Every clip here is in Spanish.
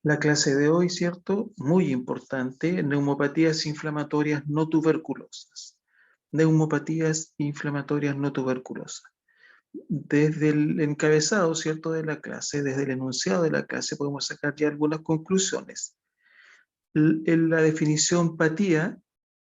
La clase de hoy, ¿cierto? Muy importante, neumopatías inflamatorias no tuberculosas. Neumopatías inflamatorias no tuberculosas. Desde el encabezado, ¿cierto?, de la clase, desde el enunciado de la clase, podemos sacar ya algunas conclusiones. En la definición patía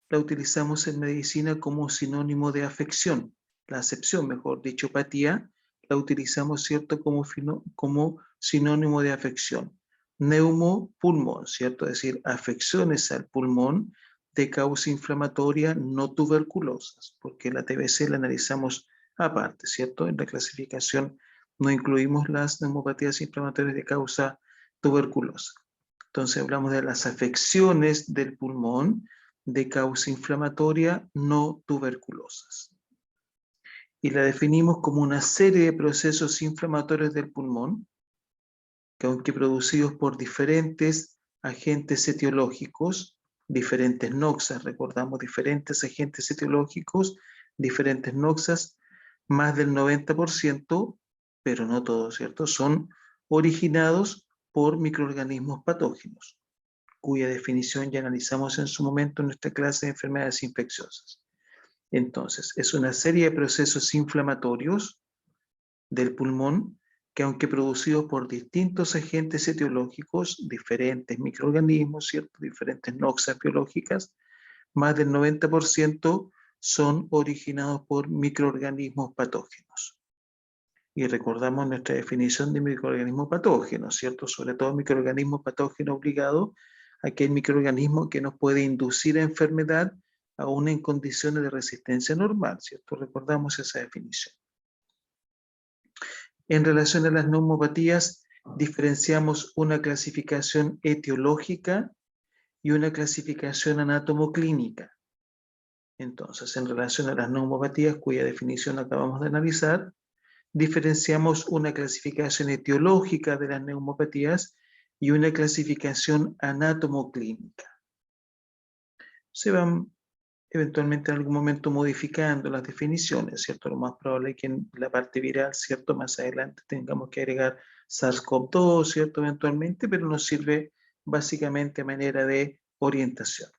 la utilizamos en medicina como sinónimo de afección. La acepción, mejor dicho, patía, la utilizamos, ¿cierto?, como sinónimo de afección. Neumopulmón, ¿cierto? Es decir, afecciones al pulmón de causa inflamatoria no tuberculosas, porque la TBC la analizamos aparte, ¿cierto? En la clasificación no incluimos las neumopatías inflamatorias de causa tuberculosa. Entonces hablamos de las afecciones del pulmón de causa inflamatoria no tuberculosas. Y la definimos como una serie de procesos inflamatorios del pulmón que, aunque producidos por diferentes agentes etiológicos, diferentes noxas, recordamos, diferentes agentes etiológicos, diferentes noxas, más del 90%, pero no todos, ¿cierto?, son originados por microorganismos patógenos, cuya definición ya analizamos en su momento en nuestra clase de enfermedades infecciosas. Entonces, es una serie de procesos inflamatorios del pulmón que, aunque producidos por distintos agentes etiológicos, diferentes microorganismos, ¿cierto?, diferentes noxas biológicas, más del 90% son originados por microorganismos patógenos. Y recordamos nuestra definición de microorganismo patógeno, ¿cierto? Sobre todo microorganismo patógeno obligado, aquel microorganismo que nos puede inducir a enfermedad aún en condiciones de resistencia normal, ¿cierto? Recordamos esa definición. En relación a las neumopatías, diferenciamos una clasificación etiológica y una clasificación anatomoclínica. Entonces, en relación a las neumopatías, cuya definición acabamos de analizar, diferenciamos una clasificación etiológica de las neumopatías y una clasificación anatomoclínica. Se van eventualmente en algún momento modificando las definiciones, ¿cierto? Lo más probable es que en la parte viral, ¿cierto?, más adelante tengamos que agregar SARS-CoV-2, ¿cierto?, eventualmente, pero nos sirve básicamente a manera de orientación.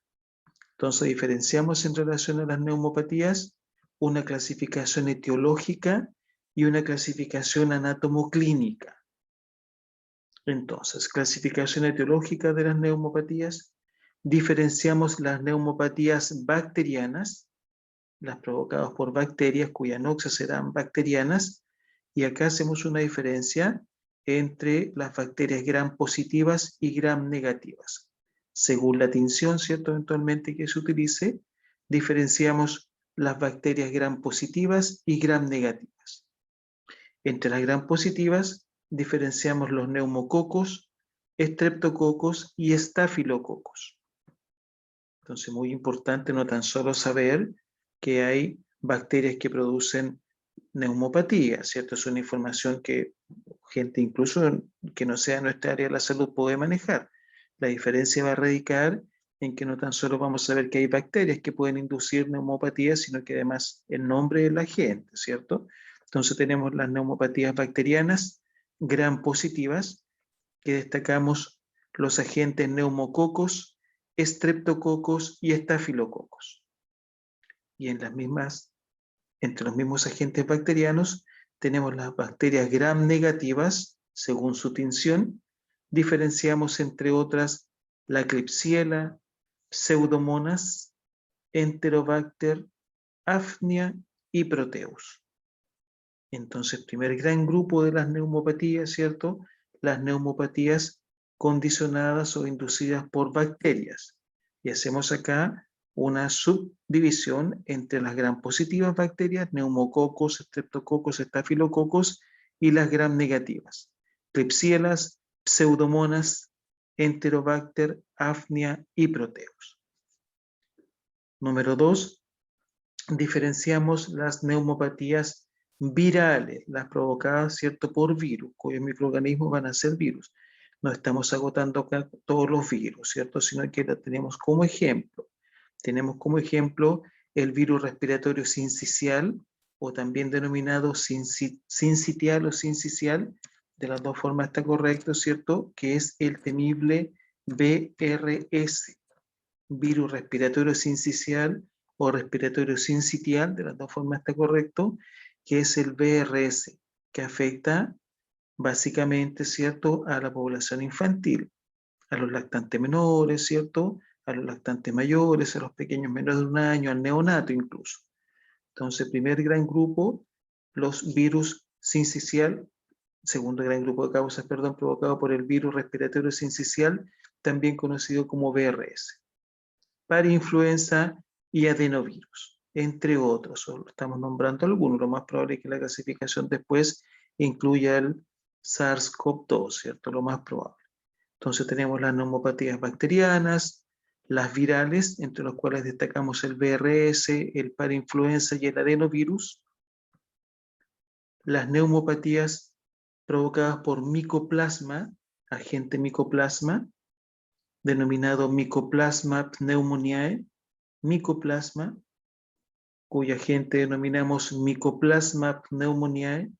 Entonces diferenciamos en relación a las neumopatías una clasificación etiológica y una clasificación anatomoclínica. Entonces, clasificación etiológica de las neumopatías, diferenciamos las neumopatías bacterianas, las provocadas por bacterias cuya noxas serán bacterianas, y acá hacemos una diferencia entre las bacterias gram positivas y gram negativas. Según la tinción, ¿cierto?, eventualmente que se utilice, diferenciamos las bacterias gram positivas y gram negativas. Entre las gram positivas diferenciamos los neumococos, estreptococos y estafilococos. Entonces, muy importante no tan solo saber que hay bacterias que producen neumopatía, ¿cierto? Es una información que gente incluso que no sea nuestra área de la salud puede manejar. La diferencia va a radicar en que no tan solo vamos a ver que hay bacterias que pueden inducir neumopatía, sino que además el nombre del agente, ¿cierto? Entonces tenemos las neumopatías bacterianas gram positivas, que destacamos los agentes neumococos, estreptococos y estafilococos. Y en las mismas, entre los mismos agentes bacterianos, tenemos las bacterias gram negativas, según su tinción. Diferenciamos entre otras la Klebsiella, Pseudomonas, Enterobacter, Afnia y Proteus. Entonces, primer gran grupo de las neumopatías, ¿cierto? Las neumopatías condicionadas o inducidas por bacterias. Y hacemos acá una subdivisión entre las gram positivas bacterias, neumococos, estreptococos, estafilococos, y las gram negativas, Klebsielas, Pseudomonas, Enterobacter, Afnia y Proteus. Número 2, diferenciamos las neumopatías virales, las provocadas, ¿cierto?, por virus, cuyos microorganismos van a ser virus. No estamos agotando acá todos los virus, ¿cierto?, sino que la tenemos como ejemplo. Tenemos como ejemplo el virus respiratorio sincicial, o también denominado sincitial o sincicial, de las dos formas está correcto, ¿cierto? Que es el temible VRS, virus respiratorio sincicial o respiratorio sincitial, de las dos formas está correcto, que es el VRS, que afecta básicamente, ¿cierto?, a la población infantil, a los lactantes menores, ¿cierto?, a los lactantes mayores, a los pequeños menores de 1 año, al neonato incluso. Entonces, primer gran grupo, los virus sincicial, segundo gran grupo de causas, perdón, provocado por el virus respiratorio sincicial, también conocido como VRS. Parainfluenza y adenovirus, entre otros. Solo estamos nombrando algunos. Lo más probable es que la clasificación después incluya el SARS-CoV-2, ¿cierto? Lo más probable. Entonces tenemos las neumopatías bacterianas, las virales, entre los cuales destacamos el VRS, el parainfluenza y el adenovirus. Las neumopatías provocadas por micoplasma, agente micoplasma, denominado Mycoplasma pneumoniae, micoplasma, cuya agente denominamos Mycoplasma pneumoniae.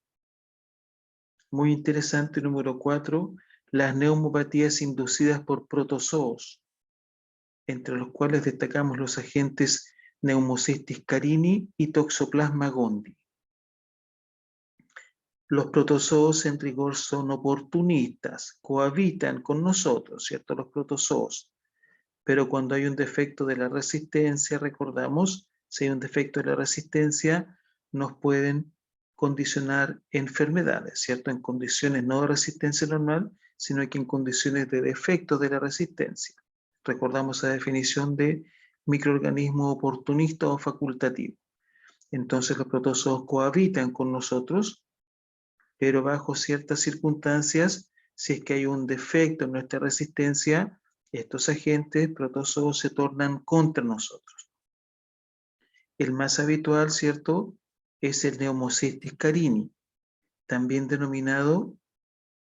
Muy interesante, número 4, las neumopatías inducidas por protozoos, entre los cuales destacamos los agentes Pneumocystis carini y Toxoplasma gondii. Los protozoos en rigor son oportunistas, cohabitan con nosotros, ¿cierto? Los protozoos. Pero cuando hay un defecto de la resistencia, recordamos, si hay un defecto de la resistencia, nos pueden condicionar enfermedades, ¿cierto? En condiciones no de resistencia normal, sino que en condiciones de defecto de la resistencia. Recordamos la definición de microorganismo oportunista o facultativo. Entonces los protozoos cohabitan con nosotros, pero bajo ciertas circunstancias, si es que hay un defecto en nuestra resistencia, estos agentes protozoos se tornan contra nosotros. El más habitual, ¿cierto?, es el Pneumocystis carini, también denominado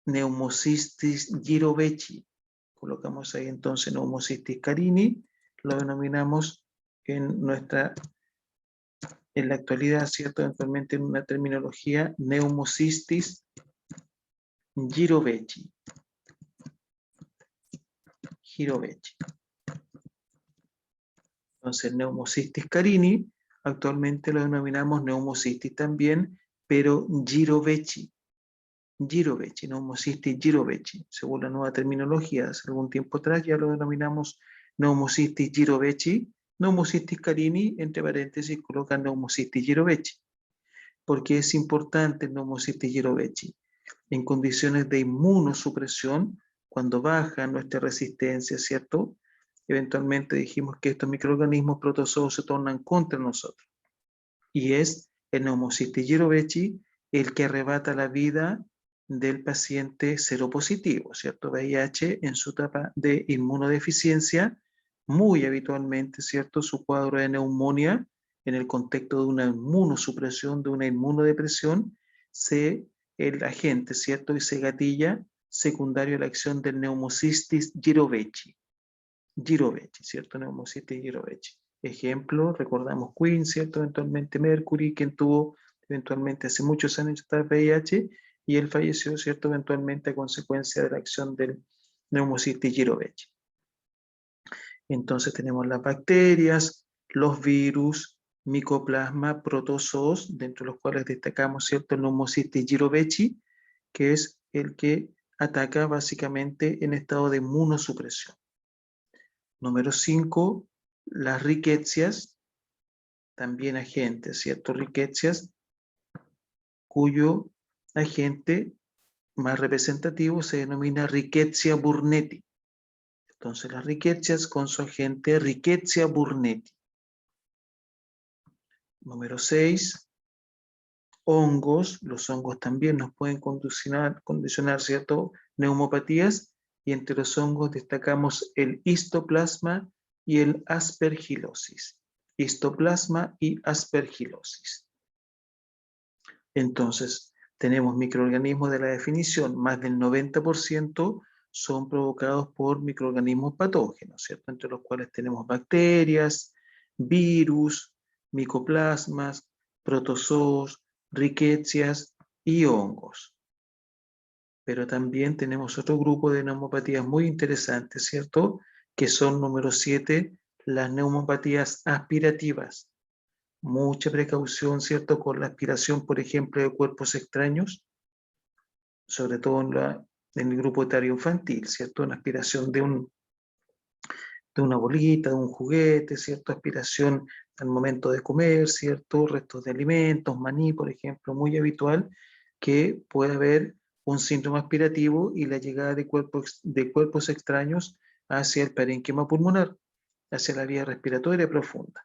Pneumocystis jirovecii. Colocamos ahí entonces Pneumocystis carini, lo denominamos en la actualidad, ¿cierto?, eventualmente en una terminología, Pneumocystis jirovecii. Entonces, Pneumocystis carini, actualmente lo denominamos Pneumocystis también, pero jirovecii. Pneumocystis jirovecii. Según la nueva terminología, hace algún tiempo atrás ya lo denominamos Pneumocystis jirovecii. Pneumocystis carini, entre paréntesis, colocan Pneumocystis jirovecii. ¿Por qué es importante el Pneumocystis jirovecii? En condiciones de inmunosupresión, cuando baja nuestra resistencia, ¿cierto?, eventualmente dijimos que estos microorganismos protozoos se tornan contra nosotros. Y es el Pneumocystis jirovecii el que arrebata la vida del paciente seropositivo, ¿cierto? VIH en su etapa de inmunodeficiencia, muy habitualmente, ¿cierto?, su cuadro de neumonía, en el contexto de una inmunosupresión, de una inmunodepresión, el agente, ¿cierto?, y se gatilla secundario a la acción del Pneumocystis jirovecii. ¿Cierto? Pneumocystis jirovecii. Ejemplo, recordamos Queen, ¿cierto? Eventualmente Mercury, quien tuvo eventualmente hace muchos años VIH, y él falleció, ¿cierto?, eventualmente a consecuencia de la acción del Pneumocystis jirovecii. Entonces tenemos las bacterias, los virus, micoplasma, protozoos, dentro de los cuales destacamos, ¿cierto?, el Pneumocystis jirovecii, que es el que ataca básicamente en estado de inmunosupresión. Número 5, las riquecias, también agentes, ¿cierto? Riquecias, cuyo agente más representativo se denomina Rickettsia burnetii. Entonces las riquecias con su agente Rickettsia burnetii. Número 6, hongos. Los hongos también nos pueden condicionar, ¿cierto?, neumopatías, y entre los hongos destacamos el histoplasma y el aspergilosis. Histoplasma y aspergilosis. Entonces, tenemos microorganismos de la definición, más del 90% son provocados por microorganismos patógenos, ¿cierto?, entre los cuales tenemos bacterias, virus, micoplasmas, protozoos, riquecias y hongos. Pero también tenemos otro grupo de neumopatías muy interesantes, ¿cierto? Que son número 7, las neumopatías aspirativas. Mucha precaución, ¿cierto? Con la aspiración, por ejemplo, de cuerpos extraños, sobre todo en el grupo etario infantil, ¿cierto? Una aspiración de una bolita, de un juguete, ¿cierto? Aspiración al momento de comer, ¿cierto? Restos de alimentos, maní, por ejemplo, muy habitual que puede haber un síndrome aspirativo y la llegada de cuerpos extraños hacia el parénquima pulmonar, hacia la vía respiratoria profunda.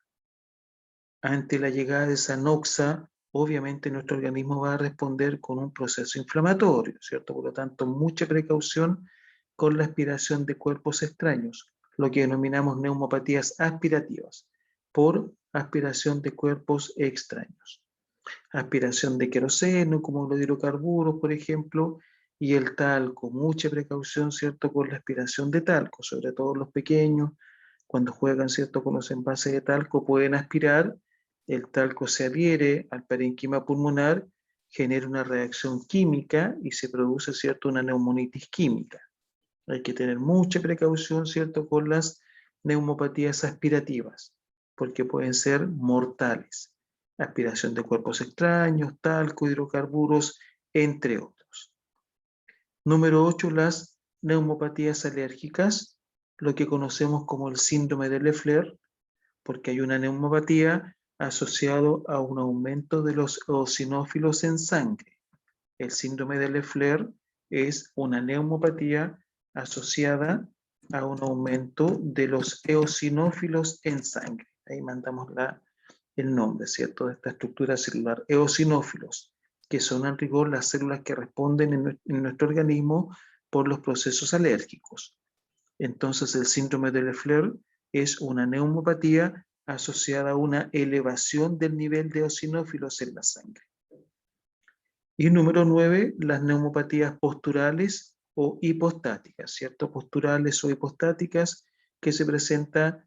Ante la llegada de esa noxa, obviamente nuestro organismo va a responder con un proceso inflamatorio, ¿cierto? Por lo tanto, mucha precaución con la aspiración de cuerpos extraños, lo que denominamos neumopatías aspirativas, por aspiración de cuerpos extraños. Aspiración de queroseno, como los hidrocarburos, por ejemplo, y el talco. Mucha precaución, ¿cierto?, con la aspiración de talco, sobre todo los pequeños, cuando juegan, ¿cierto?, con los envases de talco, pueden aspirar, el talco se adhiere al parénquima pulmonar, genera una reacción química y se produce, ¿cierto?, una neumonitis química. Hay que tener mucha precaución, ¿cierto?, con las neumopatías aspirativas, porque pueden ser mortales. Aspiración de cuerpos extraños, talco, hidrocarburos, entre otros. Número 8, las neumopatías alérgicas, lo que conocemos como el síndrome de Leffler, porque hay una neumopatía asociado a un aumento de los eosinófilos en sangre. El síndrome de Leffler es una neumopatía asociada a un aumento de los eosinófilos en sangre. Ahí mandamos el nombre, ¿cierto?, de esta estructura celular. Eosinófilos, que son en rigor las células que responden en nuestro organismo por los procesos alérgicos. Entonces, el síndrome de Leffler es una neumopatía asociada a una elevación del nivel de eosinófilos en la sangre. Y número 9, las neumopatías posturales o hipostáticas, ¿cierto? Posturales o hipostáticas que se presentan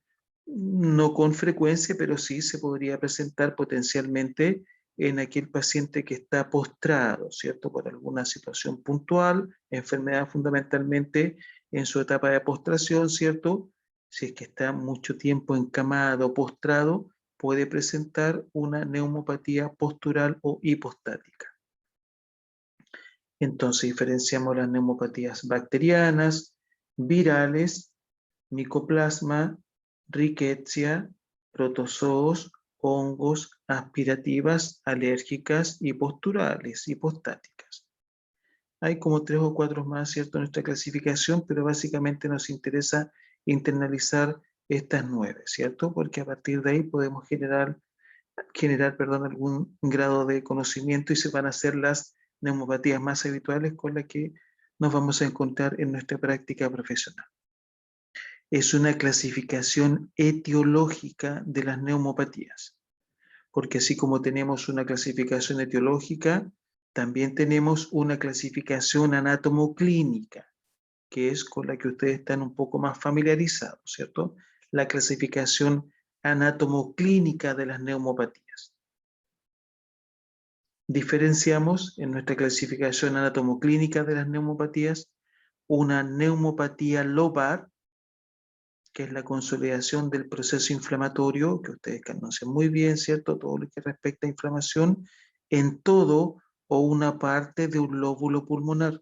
no con frecuencia, pero sí se podría presentar potencialmente en aquel paciente que está postrado, ¿cierto? Por alguna situación puntual, enfermedad fundamentalmente en su etapa de postración, ¿cierto? Si es que está mucho tiempo encamado, postrado, puede presentar una neumopatía postural o hipostática. Entonces diferenciamos las neumopatías bacterianas, virales, micoplasma, rickettsia, protozoos, hongos, aspirativas, alérgicas y posturales, hipostáticas. Hay como 3 o 4 más, ¿cierto?, en nuestra clasificación, pero básicamente nos interesa internalizar estas 9, ¿cierto? Porque a partir de ahí podemos generar algún grado de conocimiento y se van a hacer las neumopatías más habituales con las que nos vamos a encontrar en nuestra práctica profesional. Es una clasificación etiológica de las neumopatías, porque así como tenemos una clasificación etiológica, también tenemos una clasificación anatomoclínica, que es con la que ustedes están un poco más familiarizados, ¿cierto? La clasificación anatomoclínica de las neumopatías. Diferenciamos en nuestra clasificación anatomoclínica de las neumopatías una neumopatía lobar, que es la consolidación del proceso inflamatorio, que ustedes conocen muy bien, ¿cierto? Todo lo que respecta a inflamación en todo o una parte de un lóbulo pulmonar.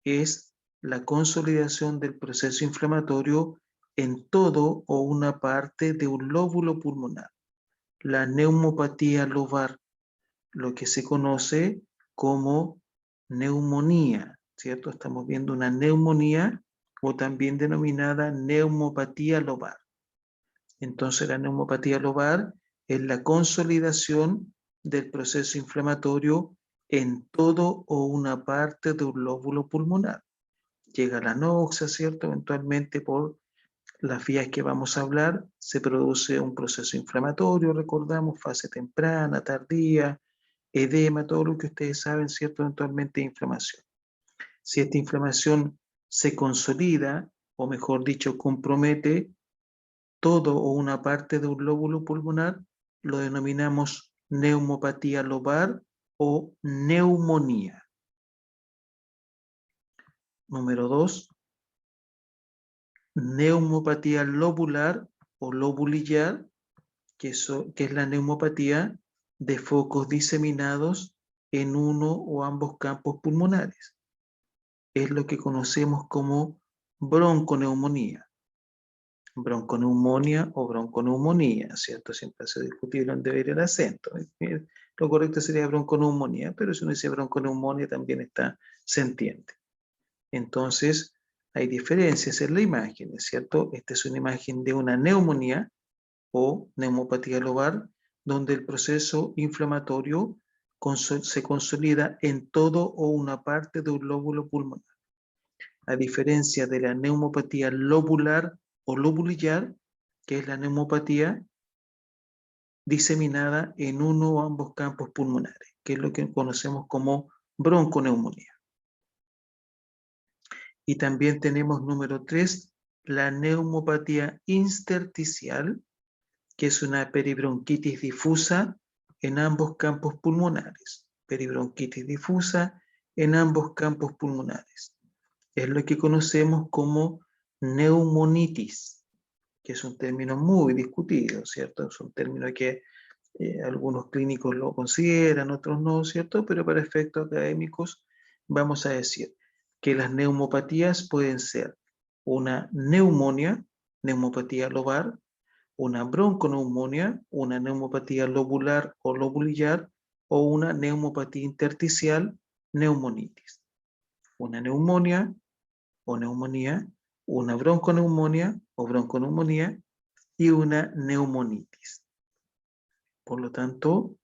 Es la consolidación del proceso inflamatorio en todo o una parte de un lóbulo pulmonar. La neumopatía lobar, lo que se conoce como neumonía, ¿cierto? Estamos viendo una neumonía o también denominada neumopatía lobar. Entonces la neumopatía lobar es la consolidación del proceso inflamatorio en todo o una parte de un lóbulo pulmonar. Llega la noxa, ¿cierto? Eventualmente por las vías que vamos a hablar se produce un proceso inflamatorio, recordamos, fase temprana, tardía, edema, todo lo que ustedes saben, ¿cierto? Eventualmente inflamación. Si esta inflamación se consolida, o mejor dicho, compromete todo o una parte de un lóbulo pulmonar, lo denominamos neumopatía lobar o neumonía. Número 2, neumopatía lobular o lobulillar, que es la neumopatía de focos diseminados en uno o ambos campos pulmonares. Es lo que conocemos como bronconeumonía. Bronconeumonía o bronconeumonía, ¿cierto? Siempre se discute dónde debe ir el acento. Lo correcto sería bronconeumonía, pero si uno dice bronconeumonía también se entiende. Entonces, hay diferencias en la imagen, ¿cierto? Esta es una imagen de una neumonía o neumopatía lobar, donde el proceso inflamatorio se consolida en todo o una parte de un lóbulo pulmonar. A diferencia de la neumopatía lobular o lobulillar, que es la neumopatía diseminada en uno o ambos campos pulmonares, que es lo que conocemos como bronconeumonía. Y también tenemos número 3, la neumopatía intersticial, que es una peribronquitis difusa en ambos campos pulmonares. Peribronquitis difusa en ambos campos pulmonares. Es lo que conocemos como neumonitis, que es un término muy discutido, ¿cierto? Es un término que algunos clínicos lo consideran, otros no, ¿cierto? Pero para efectos académicos vamos a decir que las neumopatías pueden ser una neumonía, neumopatía lobar, una bronconeumonía, una neumopatía lobular o lobulillar, o una neumopatía intersticial, neumonitis. Una neumonía o neumonía, una bronconeumonía o bronconeumonía y una neumonitis. Por lo tanto,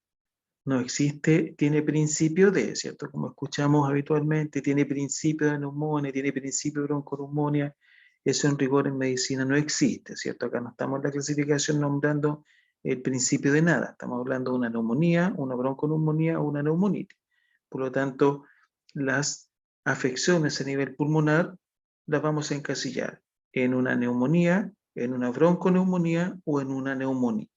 no existe, tiene principio de, ¿cierto? Como escuchamos habitualmente, tiene principio de neumonía, tiene principio de bronconeumonía. Eso en rigor en medicina no existe, ¿cierto? Acá no estamos en la clasificación nombrando el principio de nada. Estamos hablando de una neumonía, una bronconeumonía o una neumonitis. Por lo tanto, las afecciones a nivel pulmonar las vamos a encasillar en una neumonía, en una bronconeumonía o en una neumonitis.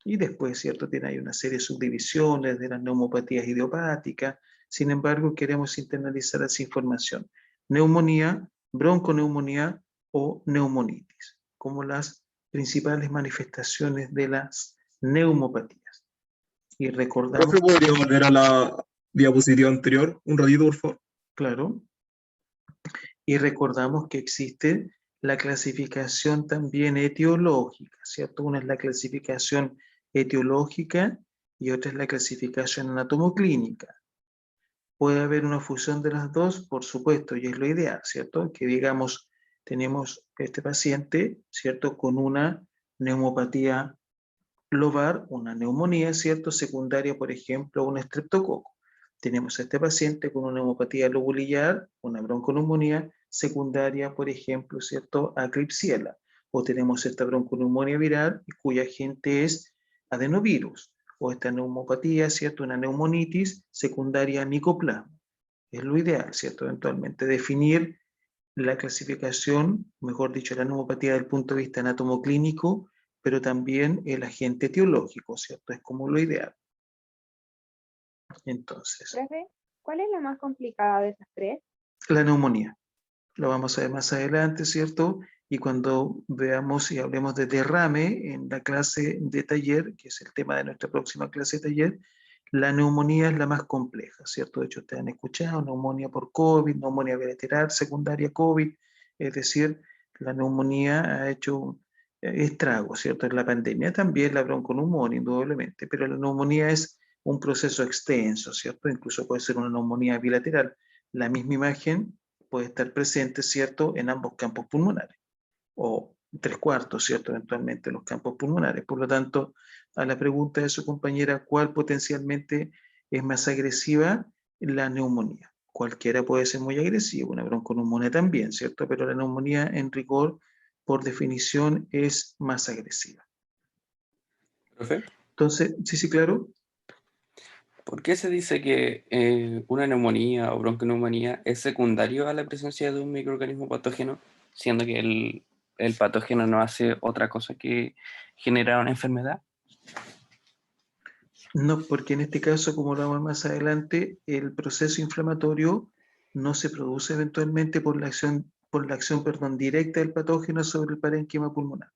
Y después, ¿cierto? Tiene ahí una serie de subdivisiones de las neumopatías idiopáticas. Sin embargo, queremos internalizar esa información. Neumonía, bronconeumonía o neumonitis, como las principales manifestaciones de las neumopatías. Y recordamos... Profe, ¿podría volver a la diapositiva anterior? Un ratito, por favor. Claro. Y recordamos que existe la clasificación también etiológica, ¿cierto? Una es la clasificación etiológica y otra es la clasificación anatomoclínica. ¿Puede haber una fusión de las dos? Por supuesto, y es lo ideal, ¿cierto? Que digamos, tenemos este paciente, ¿cierto? Con una neumopatía lobar, una neumonía, ¿cierto? Secundaria, por ejemplo, un estreptococo. Tenemos a este paciente con una neumopatía lobulillar, una bronconeumonía secundaria, por ejemplo, ¿cierto? A Klebsiella. O tenemos esta bronconeumonía viral cuya agente es adenovirus. O esta neumopatía, ¿cierto? Una neumonitis secundaria a micoplasma. Es lo ideal, ¿cierto? Eventualmente definir la clasificación, mejor dicho, la neumopatía desde el punto de vista anatomoclínico, pero también el agente etiológico, ¿cierto? Es como lo ideal. Entonces, Profe, ¿cuál es la más complicada de esas tres? la neumonía. Lo vamos a ver más adelante, ¿cierto? Y cuando veamos y hablemos de derrame en la clase de taller, que es el tema de nuestra próxima clase de taller, la neumonía es la más compleja, ¿cierto? De hecho, ustedes han escuchado neumonía por COVID, neumonía bilateral, secundaria COVID, es decir, la neumonía ha hecho estragos, ¿cierto? En la pandemia también la bronconeumonía, indudablemente, pero la neumonía es un proceso extenso, ¿cierto? Incluso puede ser una neumonía bilateral. La misma imagen puede estar presente, ¿cierto?, en ambos campos pulmonares, o 3/4, ¿cierto?, eventualmente en los campos pulmonares. Por lo tanto, a la pregunta de su compañera, ¿cuál potencialmente es más agresiva? La neumonía. Cualquiera puede ser muy agresiva, una bronconeumonía también, ¿cierto? Pero la neumonía, en rigor, por definición, es más agresiva. Profe, Entonces, sí, claro. ¿por qué se dice que una neumonía o bronconeumonía es secundario a la presencia de un microorganismo patógeno, siendo que el patógeno no hace otra cosa que generar una enfermedad? No, porque en este caso, como lo vamos más adelante, el proceso inflamatorio no se produce eventualmente por la acción, perdón, directa del patógeno sobre el parénquima pulmonar.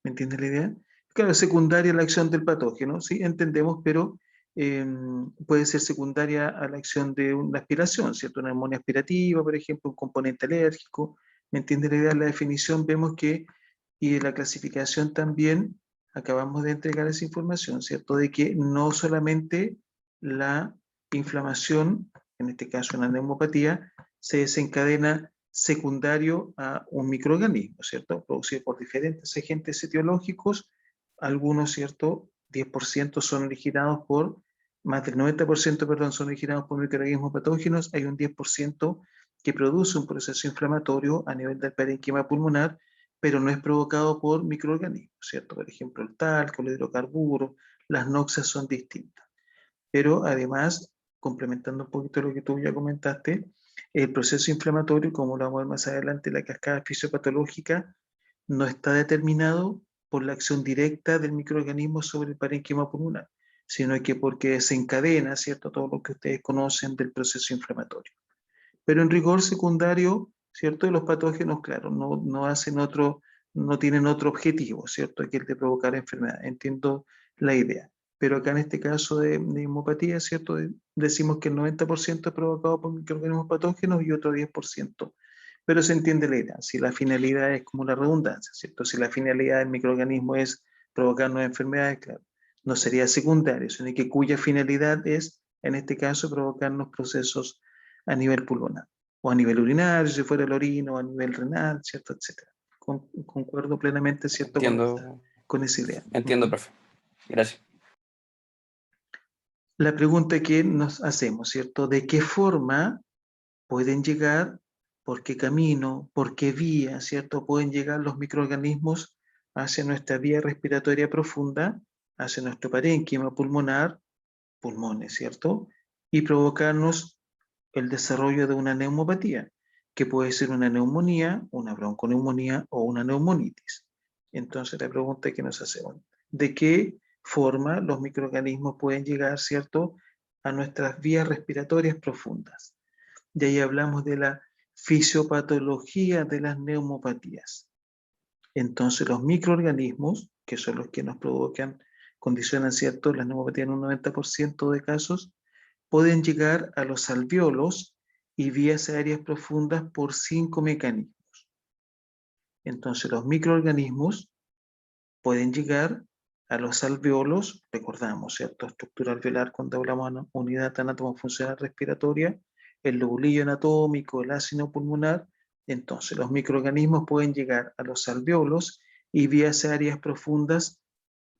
¿Me entiende la idea? Claro, secundaria a la acción del patógeno, sí, entendemos, pero puede ser secundaria a la acción de una aspiración, ¿cierto? Una neumonía aspirativa, por ejemplo, un componente alérgico. ¿Me entiende la idea? La definición vemos que, y de la clasificación también, acabamos de entregar esa información, ¿cierto? De que no solamente la inflamación, en este caso una neumopatía, se desencadena secundario a un microorganismo, ¿cierto? Producido por diferentes agentes etiológicos, algunos, ¿cierto? 10% son originados por, más del 90%, perdón, son originados por microorganismos patógenos, hay un 10% que produce un proceso inflamatorio a nivel del parénquima pulmonar, pero no es provocado por microorganismos, ¿cierto? Por ejemplo, el talco, el hidrocarburo, las noxias son distintas. Pero además, complementando un poquito lo que tú ya comentaste, el proceso inflamatorio, como lo vamos a ver más adelante, la cascada fisiopatológica, no está determinado por la acción directa del microorganismo sobre el parénquima pulmonar, sino que porque desencadena, ¿cierto?, todo lo que ustedes conocen del proceso inflamatorio. Pero en rigor secundario, ¿cierto?, los patógenos, claro, no hacen otro, no tienen otro objetivo, ¿cierto?, que el de provocar enfermedad. Entiendo la idea. Pero acá en este caso de hemopatía, ¿cierto?, decimos que el 90% es provocado por microorganismos patógenos y otro 10%. Pero se entiende la idea. Si la finalidad es como la redundancia, ¿cierto? Si la finalidad del microorganismo es provocarnos enfermedades, claro, no sería secundario, sino que cuya finalidad es, en este caso, provocarnos procesos a nivel pulmonar, o a nivel urinario, si fuera el orino, o a nivel renal, ¿cierto? Etcétera. Concuerdo plenamente, ¿cierto? Con esa idea. Entiendo, profe. Gracias. La pregunta que nos hacemos, ¿cierto? ¿De qué forma pueden llegar, por qué camino, por qué vía, ¿cierto? Pueden llegar los microorganismos hacia nuestra vía respiratoria profunda, hacia nuestro parénquima pulmonar, pulmones, ¿cierto? Y provocarnos el desarrollo de una neumopatía, que puede ser una neumonía, una bronconeumonía o una neumonitis. Entonces la pregunta que nos hacemos, ¿de qué forma los microorganismos pueden llegar, ¿cierto?, a nuestras vías respiratorias profundas? Y ahí hablamos de la fisiopatología de las neumopatías. Entonces los microorganismos, que son los que nos provocan, condicionan, ¿cierto?, las neumopatías en un 90% de casos, pueden llegar a los alvéolos y vías aéreas profundas por 5 mecanismos. Entonces los microorganismos pueden llegar a los alvéolos, recordamos, ¿cierto?, estructura alveolar cuando hablamos de unidad anatomofuncional respiratoria, el lobulillo anatómico, el ácido pulmonar. Entonces los microorganismos pueden llegar a los alvéolos y vías aéreas profundas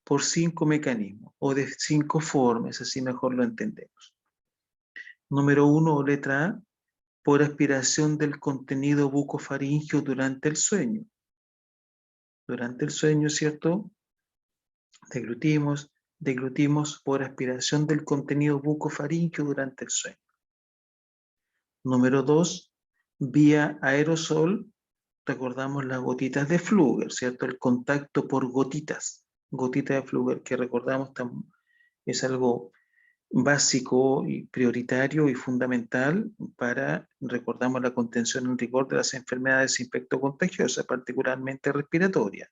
por 5 mecanismos, o de 5 formas, así mejor lo entendemos. Número 1, o letra A, por aspiración del contenido bucofaríngeo durante el sueño. Durante el sueño, ¿cierto?, deglutimos por aspiración del contenido bucofaríngeo durante el sueño. Número 2, vía aerosol, recordamos las gotitas de Fluger, ¿cierto? El contacto por gotitas de Fluger, que recordamos es algo básico y prioritario y fundamental para, recordamos, la contención en rigor de las enfermedades infectocontagiosas, particularmente respiratorias.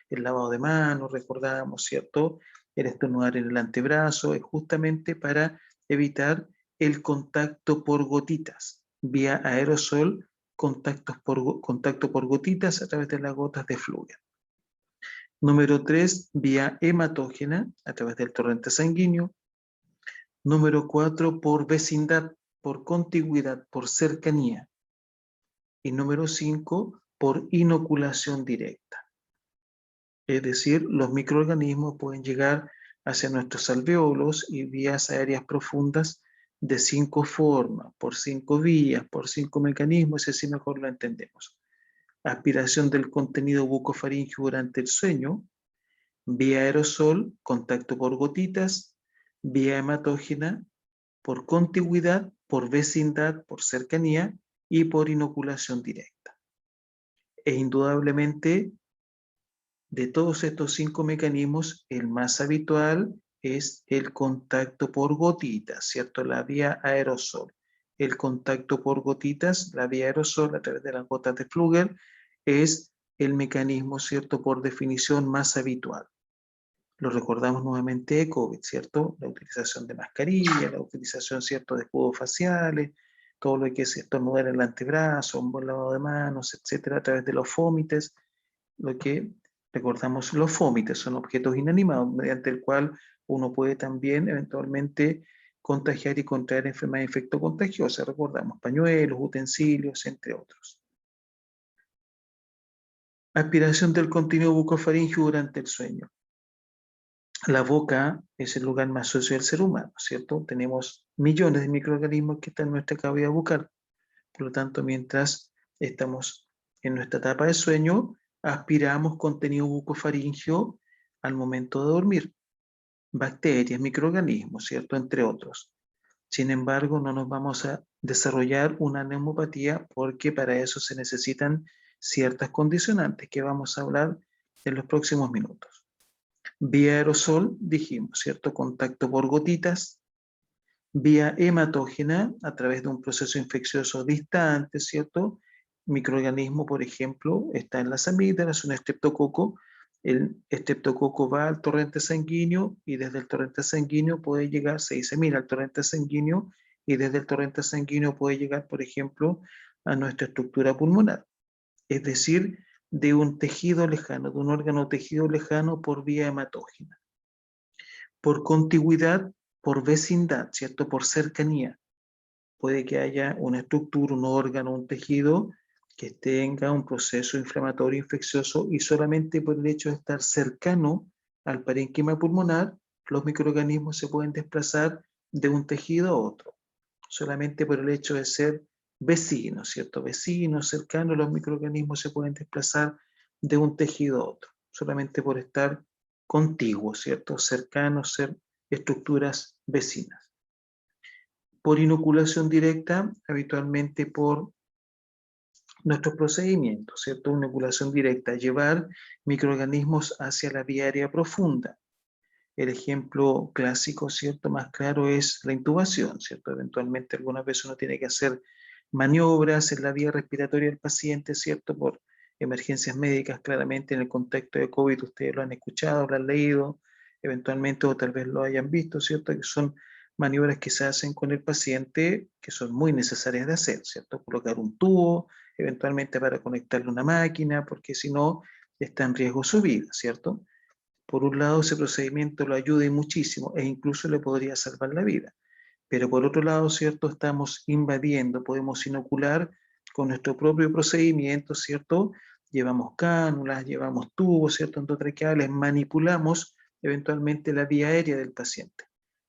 El lavado de manos, recordamos, ¿cierto? El estornudar en el antebrazo, es justamente para evitar el contacto por gotitas, vía aerosol, contacto por gotitas a través de las gotas de Fluger. Número 3, vía hematógena, a través del torrente sanguíneo. Número 4, por vecindad, por contigüidad, por cercanía. Y número 5, por inoculación directa. Es decir, los microorganismos pueden llegar hacia nuestros alvéolos y vías aéreas profundas de 5 formas, por 5 vías, por 5 mecanismos, y así mejor lo entendemos. Aspiración del contenido bucofaríngeo durante el sueño, vía aerosol, contacto por gotitas, vía hematógena, por contigüidad, por vecindad, por cercanía y por inoculación directa. E indudablemente, de todos estos 5 mecanismos, el más habitual es el contacto por gotitas, ¿cierto? La vía aerosol. el contacto por gotitas, la vía aerosol a través de las gotas de Fluger, es el mecanismo, ¿cierto?, por definición más habitual. Lo recordamos nuevamente de COVID, ¿cierto? La utilización de mascarilla, la utilización, ¿cierto?, de escudos faciales, todo lo que es estornudar en el antebrazo, un buen lavado de manos, etcétera, a través de los fómites. Lo que recordamos, los fómites son objetos inanimados mediante el cual uno puede también eventualmente contagiar y contraer enfermedades infectocontagiosas. Recordamos pañuelos, utensilios, entre otros. Aspiración del contenido bucofaríngeo durante el sueño. La boca es el lugar más sucio del ser humano, ¿cierto? Tenemos millones de microorganismos que están en nuestra cavidad bucal. Por lo tanto, mientras estamos en nuestra etapa de sueño, aspiramos contenido bucofaríngeo al momento de dormir. Bacterias, microorganismos, ¿cierto? Entre otros. Sin embargo, no nos vamos a desarrollar una neumopatía porque para eso se necesitan ciertas condicionantes que vamos a hablar en los próximos minutos. Vía aerosol, dijimos, ¿cierto? Contacto por gotitas. Vía hematógena, a través de un proceso infeccioso distante, ¿cierto? Microorganismo, por ejemplo, está en las amígdalas, un estreptococo. El estreptococo va al torrente sanguíneo y desde el torrente sanguíneo puede llegar, se disemina al torrente sanguíneo y desde el torrente sanguíneo puede llegar, por ejemplo, a nuestra estructura pulmonar. Es decir, de un tejido lejano, de un órgano tejido lejano por vía hematógena. Por contigüidad, por vecindad, ¿cierto? Por cercanía. Puede que haya una estructura, un órgano, un tejido que tenga un proceso inflamatorio infeccioso y solamente por el hecho de estar cercano al parénquima pulmonar, los microorganismos se pueden desplazar de un tejido a otro. Solamente por el hecho de ser vecinos, ¿cierto? Vecinos, cercanos, los microorganismos se pueden desplazar de un tejido a otro. Solamente por estar contiguos, ¿cierto? Cercanos, ser estructuras vecinas. Por inoculación directa, habitualmente por nuestros procedimientos, ¿cierto? Inoculación directa, llevar microorganismos hacia la vía aérea profunda. El ejemplo clásico, ¿cierto?, más claro es la intubación, ¿cierto? Eventualmente algunas veces uno tiene que hacer maniobras en la vía respiratoria del paciente, ¿cierto? Por emergencias médicas, claramente en el contexto de COVID ustedes lo han escuchado, lo han leído, eventualmente o tal vez lo hayan visto, ¿cierto? Que son maniobras que se hacen con el paciente que son muy necesarias de hacer, ¿cierto? Colocar un tubo, eventualmente para conectarle una máquina, porque si no está en riesgo su vida, ¿cierto? Por un lado, ese procedimiento lo ayuda y muchísimo e incluso le podría salvar la vida. Pero por otro lado, ¿cierto? Estamos invadiendo, podemos inocular con nuestro propio procedimiento, ¿cierto? Llevamos cánulas, llevamos tubos, ¿cierto? Endotraqueales, manipulamos eventualmente la vía aérea del paciente.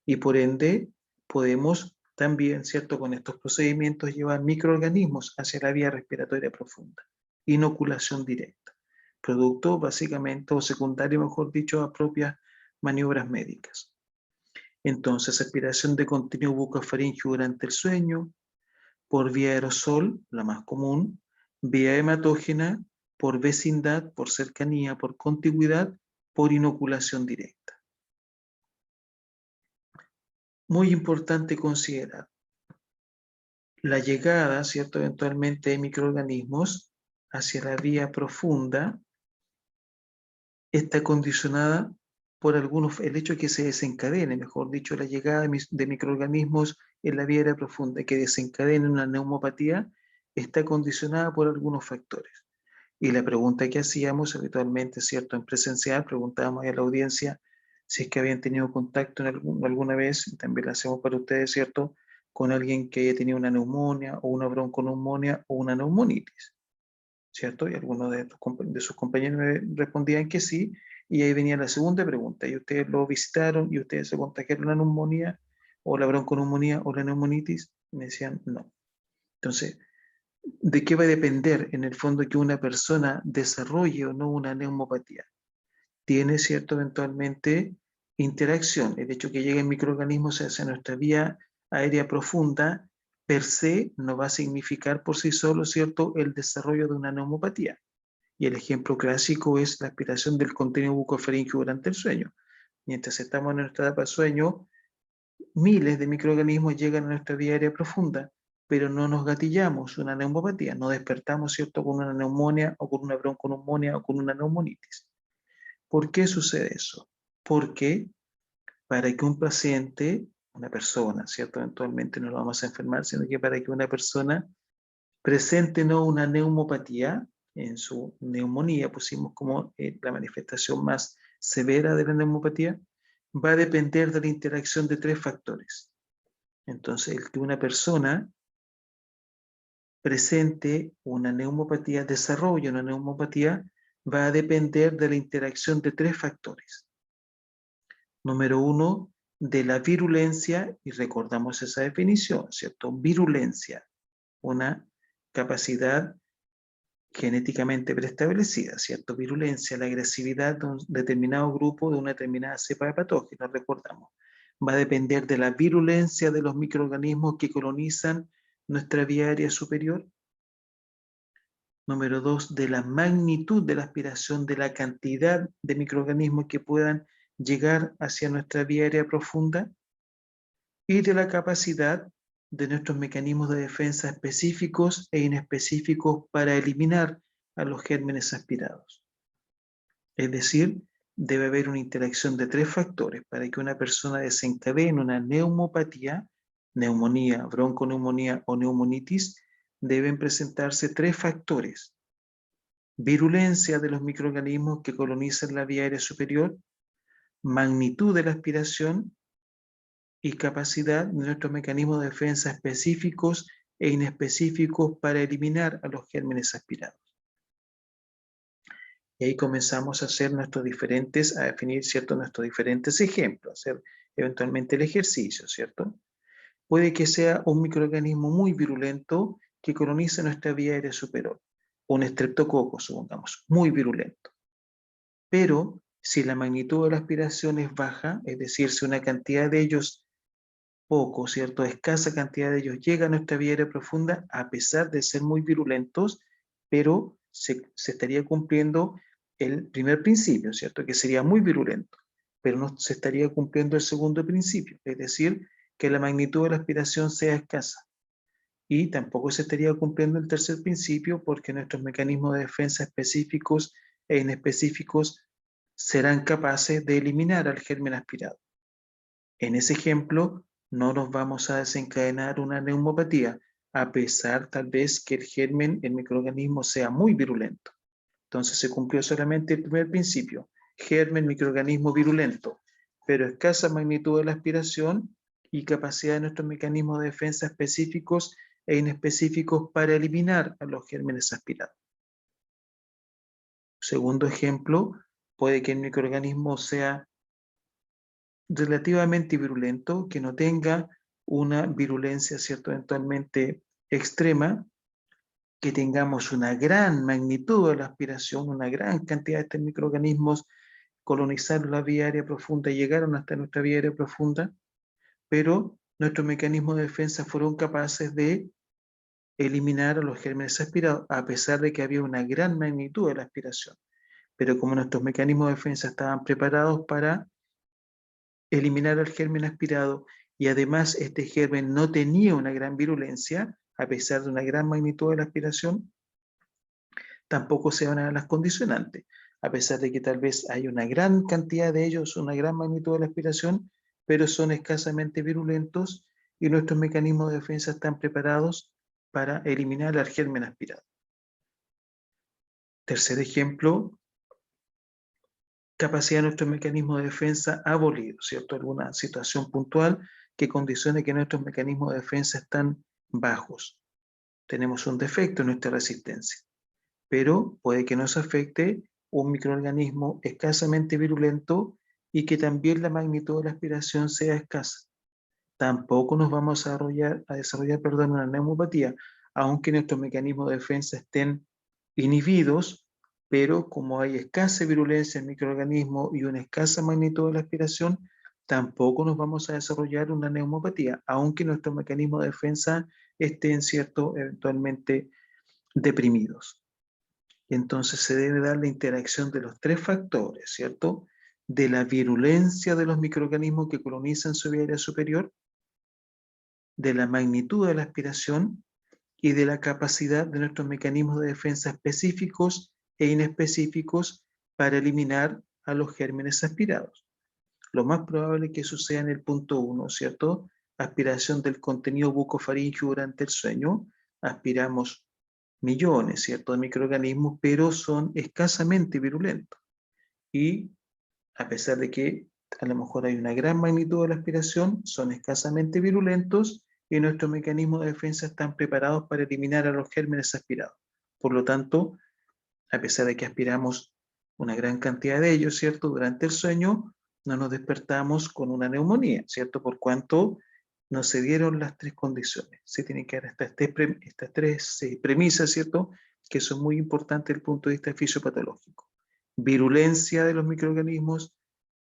Y por ende, podemos también, ¿cierto? Con estos procedimientos llevar microorganismos hacia la vía respiratoria profunda. Inoculación directa. Producto básicamente o secundario, mejor dicho, a propias maniobras médicas. Entonces, aspiración de contenido bucofaríngeo durante el sueño, por vía aerosol, la más común, vía hematógena, por vecindad, por cercanía, por contigüidad, por inoculación directa. Muy importante considerar la llegada, ¿cierto?, eventualmente de microorganismos hacia la vía profunda está condicionada por el hecho de que se desencadene, mejor dicho, la llegada de microorganismos en la vía aérea profunda, que desencadene una neumopatía, está condicionada por algunos factores. Y la pregunta que hacíamos habitualmente, ¿cierto? En presencial, preguntábamos a la audiencia si es que habían tenido contacto alguna vez, también lo hacemos para ustedes, ¿cierto?, con alguien que haya tenido una neumonía o una bronconeumonía o una neumonitis, ¿cierto? Y algunos de sus compañeros me respondían que sí, y ahí venía la segunda pregunta, ¿y ustedes lo visitaron y ustedes se contagiaron la neumonía o la bronconeumonía o la neumonitis? Me decían no. Entonces, ¿de qué va a depender en el fondo que una persona desarrolle o no una neumopatía? Tiene, ¿cierto?, eventualmente interacción, el hecho que lleguen microorganismos hacia nuestra vía aérea profunda, per se no va a significar por sí solo, ¿cierto?, el desarrollo de una neumopatía. Y el ejemplo clásico es la aspiración del contenido bucofaríngeo durante el sueño. Mientras estamos en nuestra etapa de sueño, miles de microorganismos llegan a nuestra vía aérea profunda, pero no nos gatillamos una neumopatía, no despertamos, ¿cierto?, con una neumonía o con una bronconeumonía o con una neumonitis. ¿Por qué sucede eso? Porque para que un paciente, una persona, ¿cierto?, eventualmente no lo vamos a enfermar, sino que para que una persona presente no una neumopatía, en su neumonía pusimos como la manifestación más severa de la neumopatía, va a depender de la interacción de 3 factores. Entonces, el que una persona presente una neumopatía, desarrolle una neumopatía, va a depender de la interacción de 3 factores. Número 1, de la virulencia, y recordamos esa definición, ¿cierto? Virulencia, una capacidad genéticamente preestablecida, ¿cierto? Virulencia, la agresividad de un determinado grupo, de una determinada cepa de patógenos, recordamos. Va a depender de la virulencia de los microorganismos que colonizan nuestra vía aérea superior. Número 2, de la magnitud de la aspiración, de la cantidad de microorganismos que puedan llegar hacia nuestra vía aérea profunda. Y de la capacidad de nuestros mecanismos de defensa específicos e inespecíficos para eliminar a los gérmenes aspirados. Es decir, debe haber una interacción de 3 factores para que una persona desencadene una neumopatía, neumonía, bronconeumonía o neumonitis. Deben presentarse 3 factores: virulencia de los microorganismos que colonizan la vía aérea superior, magnitud de la aspiración y capacidad de nuestros mecanismos de defensa específicos e inespecíficos para eliminar a los gérmenes aspirados. Y ahí comenzamos a hacer a definir, ¿cierto?, nuestros diferentes ejemplos, hacer eventualmente el ejercicio, ¿cierto? Puede que sea un microorganismo muy virulento que coloniza nuestra vía aérea superior, un estreptococo, supongamos, muy virulento. Pero si la magnitud de la aspiración es baja, es decir, si una cantidad de ellos poco, ¿cierto?, escasa cantidad de ellos llega a nuestra vía aérea profunda, a pesar de ser muy virulentos, pero se estaría cumpliendo el primer principio, ¿cierto?, que sería muy virulento, pero no se estaría cumpliendo el segundo principio, es decir, que la magnitud de la aspiración sea escasa. Y tampoco se estaría cumpliendo el tercer principio, porque nuestros mecanismos de defensa específicos e inespecíficos serán capaces de eliminar al germen aspirado. En ese ejemplo, no nos vamos a desencadenar una neumopatía, a pesar tal vez que el germen, el microorganismo, sea muy virulento. Entonces se cumplió solamente el primer principio: germen, microorganismo virulento, pero escasa magnitud de la aspiración y capacidad de nuestros mecanismos de defensa específicos e inespecíficos para eliminar a los gérmenes aspirados. Segundo ejemplo, puede que el microorganismo sea relativamente virulento, que no tenga una virulencia, ¿cierto?, eventualmente extrema, que tengamos una gran magnitud de la aspiración, una gran cantidad de estos microorganismos colonizaron la vía aérea profunda y llegaron hasta nuestra vía aérea profunda, pero nuestros mecanismos de defensa fueron capaces de eliminar a los gérmenes aspirados, a pesar de que había una gran magnitud de la aspiración. Pero como nuestros mecanismos de defensa estaban preparados para eliminar al germen aspirado, y además este germen no tenía una gran virulencia, a pesar de una gran magnitud de la aspiración, tampoco se van a dar las condicionantes. A pesar de que tal vez hay una gran cantidad de ellos, una gran magnitud de la aspiración, pero son escasamente virulentos y nuestros mecanismos de defensa están preparados para eliminar al germen aspirado. Tercer ejemplo, capacidad de nuestro mecanismo de defensa abolido, ¿cierto? Alguna situación puntual que condicione que nuestros mecanismos de defensa están bajos. Tenemos un defecto en nuestra resistencia, pero puede que nos afecte un microorganismo escasamente virulento y que también la magnitud de la aspiración sea escasa. Tampoco nos vamos a desarrollar una neumopatía, aunque nuestros mecanismos de defensa estén inhibidos, pero como hay escasa virulencia en el microorganismo y una escasa magnitud de la aspiración, tampoco nos vamos a desarrollar una neumopatía, aunque nuestros mecanismos de defensa estén, ¿cierto?, eventualmente deprimidos. Entonces se debe dar la interacción de los 3 factores, ¿cierto? De la virulencia de los microorganismos que colonizan su vía aérea superior, de la magnitud de la aspiración y de la capacidad de nuestros mecanismos de defensa específicos e inespecíficos para eliminar a los gérmenes aspirados. Lo más probable es que suceda en el punto 1, ¿cierto? Aspiración del contenido bucofaríngeo durante el sueño. Aspiramos millones, ¿cierto?, de microorganismos, pero son escasamente virulentos. Y a pesar de que a lo mejor hay una gran magnitud de la aspiración, son escasamente virulentos y nuestros mecanismos de defensa están preparados para eliminar a los gérmenes aspirados. Por lo tanto, a pesar de que aspiramos una gran cantidad de ellos, ¿cierto?, durante el sueño, no nos despertamos con una neumonía, ¿cierto?, por cuanto no se dieron las tres condiciones. Se tienen que dar estas tres premisas, ¿cierto?, que son muy importantes desde el punto de vista fisiopatológico. Virulencia de los microorganismos,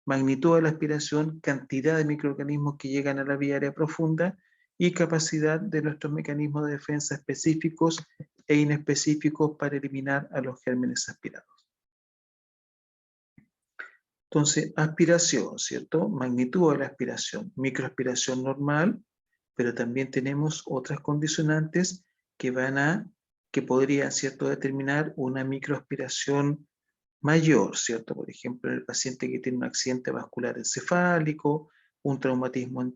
magnitud de la aspiración, cantidad de microorganismos que llegan a la vía aérea profunda y capacidad de nuestros mecanismos de defensa específicos e inespecíficos para eliminar a los gérmenes aspirados. Entonces, aspiración, ¿cierto? Magnitud de la aspiración, microaspiración normal, pero también tenemos otras condicionantes que podrían, ¿cierto?, determinar una microaspiración mayor, ¿cierto? Por ejemplo, el paciente que tiene un accidente vascular encefálico, un traumatismo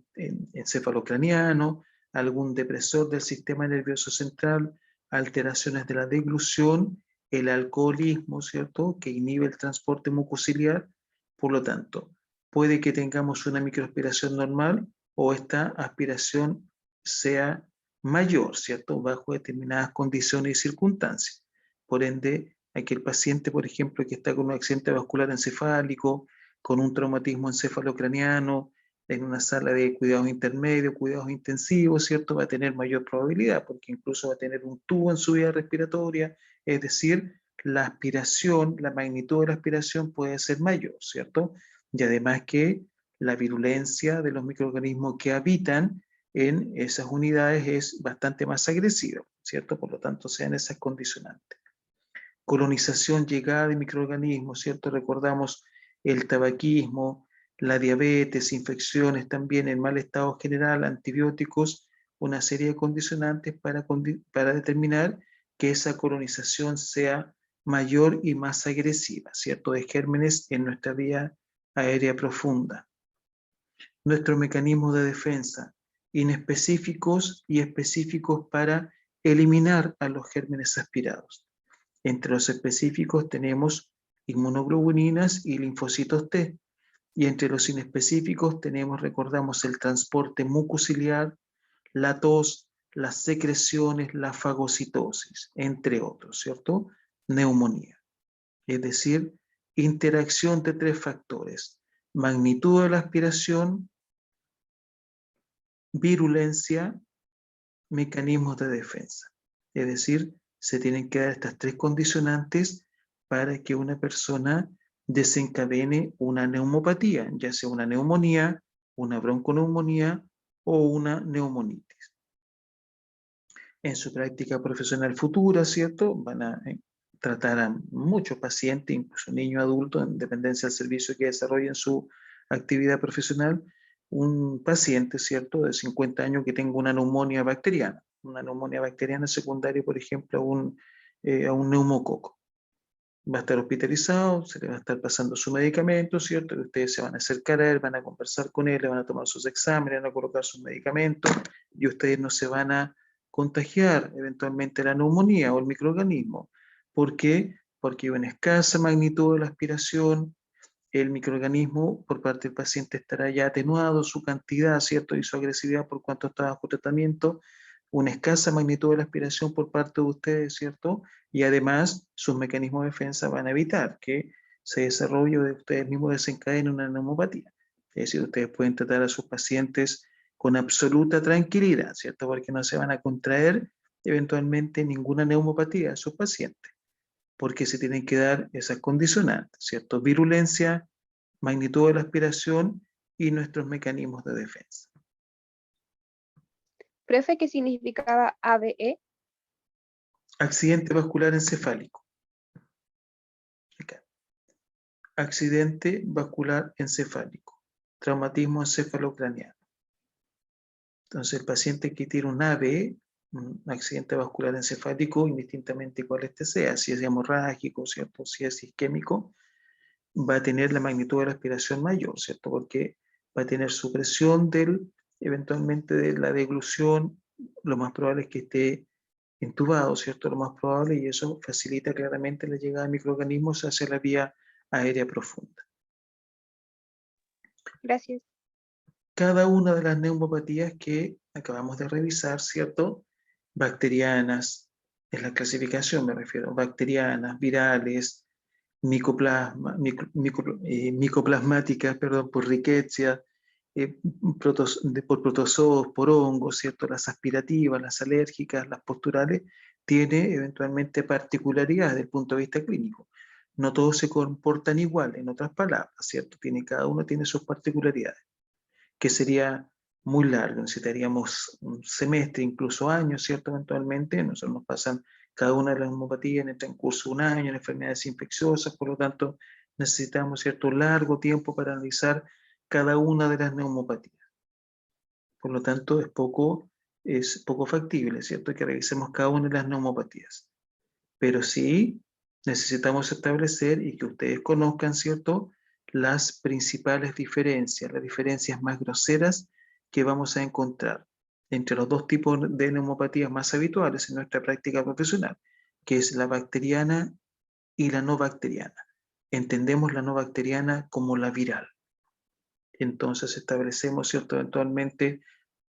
encefalocraniano, algún depresor del sistema nervioso central, alteraciones de la deglución, el alcoholismo, ¿cierto?, que inhibe el transporte mucociliar. Por lo tanto, puede que tengamos una microaspiración normal o esta aspiración sea mayor, ¿cierto?, bajo determinadas condiciones y circunstancias. Por ende, aquel paciente, por ejemplo, que está con un accidente vascular encefálico, con un traumatismo encefalocraniano, en una sala de cuidados intermedios, cuidados intensivos, ¿cierto?, va a tener mayor probabilidad, porque incluso va a tener un tubo en su vía respiratoria, es decir, la aspiración, la magnitud de la aspiración puede ser mayor, ¿cierto? Y además que la virulencia de los microorganismos que habitan en esas unidades es bastante más agresiva, ¿cierto? Por lo tanto, sean esas condicionantes. Colonización, llegada de microorganismos, ¿cierto? Recordamos el tabaquismo, la diabetes, infecciones también, el mal estado general, antibióticos, una serie de condicionantes para determinar que esa colonización sea mayor y más agresiva, ¿cierto?, de gérmenes en nuestra vía aérea profunda. Nuestros mecanismos de defensa, inespecíficos y específicos para eliminar a los gérmenes aspirados. Entre los específicos tenemos inmunoglobulinas y linfocitos T, y entre los inespecíficos tenemos, recordamos, el transporte mucociliar, la tos, las secreciones, la fagocitosis, entre otros, ¿cierto? Neumonía. Es decir, interacción de tres factores: magnitud de la aspiración, virulencia, mecanismos de defensa. Es decir, se tienen que dar estas tres condicionantes para que una persona desencadene una neumopatía, ya sea una neumonía, una bronconeumonía o una neumonitis. En su práctica profesional futura, ¿cierto?, van a tratar a muchos pacientes, incluso niños, adultos, en dependencia del servicio que desarrollen su actividad profesional, un paciente, ¿cierto?, de 50 años que tenga una neumonía bacteriana secundaria, por ejemplo, a un neumococo. Va a estar hospitalizado, se le va a estar pasando su medicamento, ¿cierto? Y ustedes se van a acercar a él, van a conversar con él, le van a tomar sus exámenes, van a colocar sus medicamentos, y ustedes no se van a contagiar eventualmente la neumonía o el microorganismo. ¿Por qué? Porque hay una escasa magnitud de la aspiración, el microorganismo por parte del paciente estará ya atenuado, su cantidad, ¿cierto?, y su agresividad por cuanto está bajo tratamiento, una escasa magnitud de la aspiración por parte de ustedes, ¿cierto? Y además sus mecanismos de defensa van a evitar que se desarrolle o de ustedes mismos desencadenen una neumopatía. Es decir, ustedes pueden tratar a sus pacientes con absoluta tranquilidad, ¿cierto? Porque no se van a contraer eventualmente ninguna neumopatía a sus pacientes, porque se tienen que dar esas condicionantes, ¿cierto? Virulencia, magnitud de la aspiración y nuestros mecanismos de defensa. Profe, ¿qué significaba AVE? Accidente vascular encefálico. Acá. Accidente vascular encefálico. Traumatismo encefalocraniano. Entonces el paciente que tiene un AVE un accidente vascular encefálico, indistintamente cuál este sea, si es hemorrágico, ¿cierto? Si es isquémico, va a tener la magnitud de la aspiración mayor, ¿cierto? Porque va a tener supresión eventualmente de la deglución, lo más probable es que esté intubado, ¿cierto? Lo más probable, y eso facilita claramente la llegada de microorganismos hacia la vía aérea profunda. Gracias. Cada una de las neumopatías que acabamos de revisar, ¿cierto? Bacterianas, en la clasificación me refiero, bacterianas, virales, micoplasmáticas, perdón, por rickettsia, por protozoos, por hongos, ¿cierto? Las aspirativas, las alérgicas, las posturales, tiene eventualmente particularidades desde el punto de vista clínico. No todos se comportan igual, en otras palabras, ¿cierto? Cada uno tiene sus particularidades, que sería muy largo, necesitaríamos un semestre, incluso años, ¿cierto? Eventualmente, nosotros nos pasan cada una de las neumopatías en el transcurso de un año, en enfermedades infecciosas, por lo tanto, necesitamos cierto largo tiempo para analizar cada una de las neumopatías. Por lo tanto, es poco factible, ¿cierto? Que revisemos cada una de las neumopatías. Pero sí necesitamos establecer y que ustedes conozcan, ¿cierto?, las principales diferencias, las diferencias más groseras que vamos a encontrar entre los dos tipos de neumopatías más habituales en nuestra práctica profesional, que es la bacteriana y la no bacteriana. Entendemos la no bacteriana como la viral. Entonces establecemos, ¿cierto?, eventualmente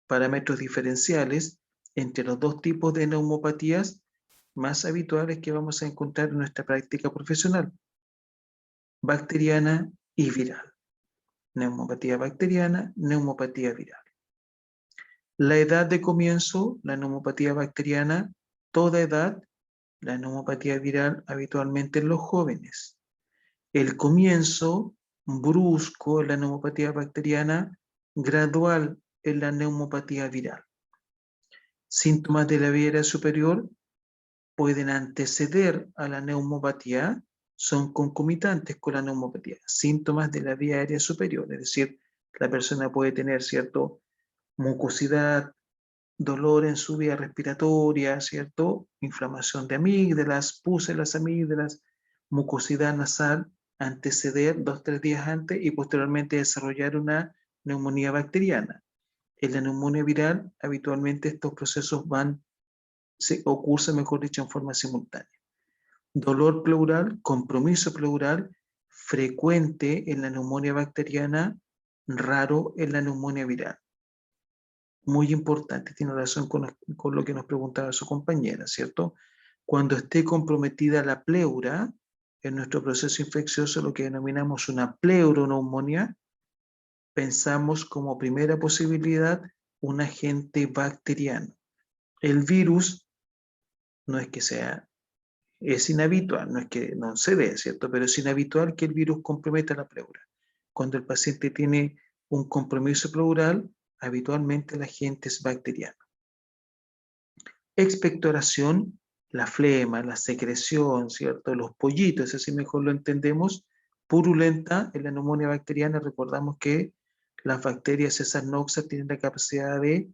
parámetros diferenciales entre los dos tipos de neumopatías más habituales que vamos a encontrar en nuestra práctica profesional, bacteriana y viral. Neumopatía bacteriana, neumopatía viral. La edad de comienzo, la neumopatía bacteriana, toda edad, la neumopatía viral habitualmente en los jóvenes. El comienzo brusco en la neumopatía bacteriana, gradual en la neumopatía viral. Síntomas de la vía aérea superior pueden anteceder a la neumopatía, son concomitantes con la neumopatía. Síntomas de la vía aérea superior, es decir, la persona puede tener, ¿cierto?, mucosidad, dolor en su vía respiratoria, ¿cierto?, inflamación de amígdalas, pus en las amígdalas, mucosidad nasal, anteceder 2-3 días antes y posteriormente desarrollar una neumonía bacteriana. En la neumonía viral, habitualmente estos procesos ocurren, mejor dicho, en forma simultánea. Dolor pleural, compromiso pleural, frecuente en la neumonía bacteriana, raro en la neumonía viral. Muy importante, tiene relación con lo que nos preguntaba su compañera, ¿cierto? Cuando esté comprometida la pleura, en nuestro proceso infeccioso, lo que denominamos una pleuroneumonía, pensamos como primera posibilidad un agente bacteriano. El virus no es que es inhabitual, no es que no se dé, ¿cierto? Pero es inhabitual que el virus comprometa la pleura. Cuando el paciente tiene un compromiso pleural, habitualmente el agente es bacteriano. Expectoración, la flema, la secreción, ¿cierto? Los pollitos, así mejor lo entendemos. Purulenta, en la neumonía bacteriana, recordamos que las bacterias, esas noxas, tienen la capacidad de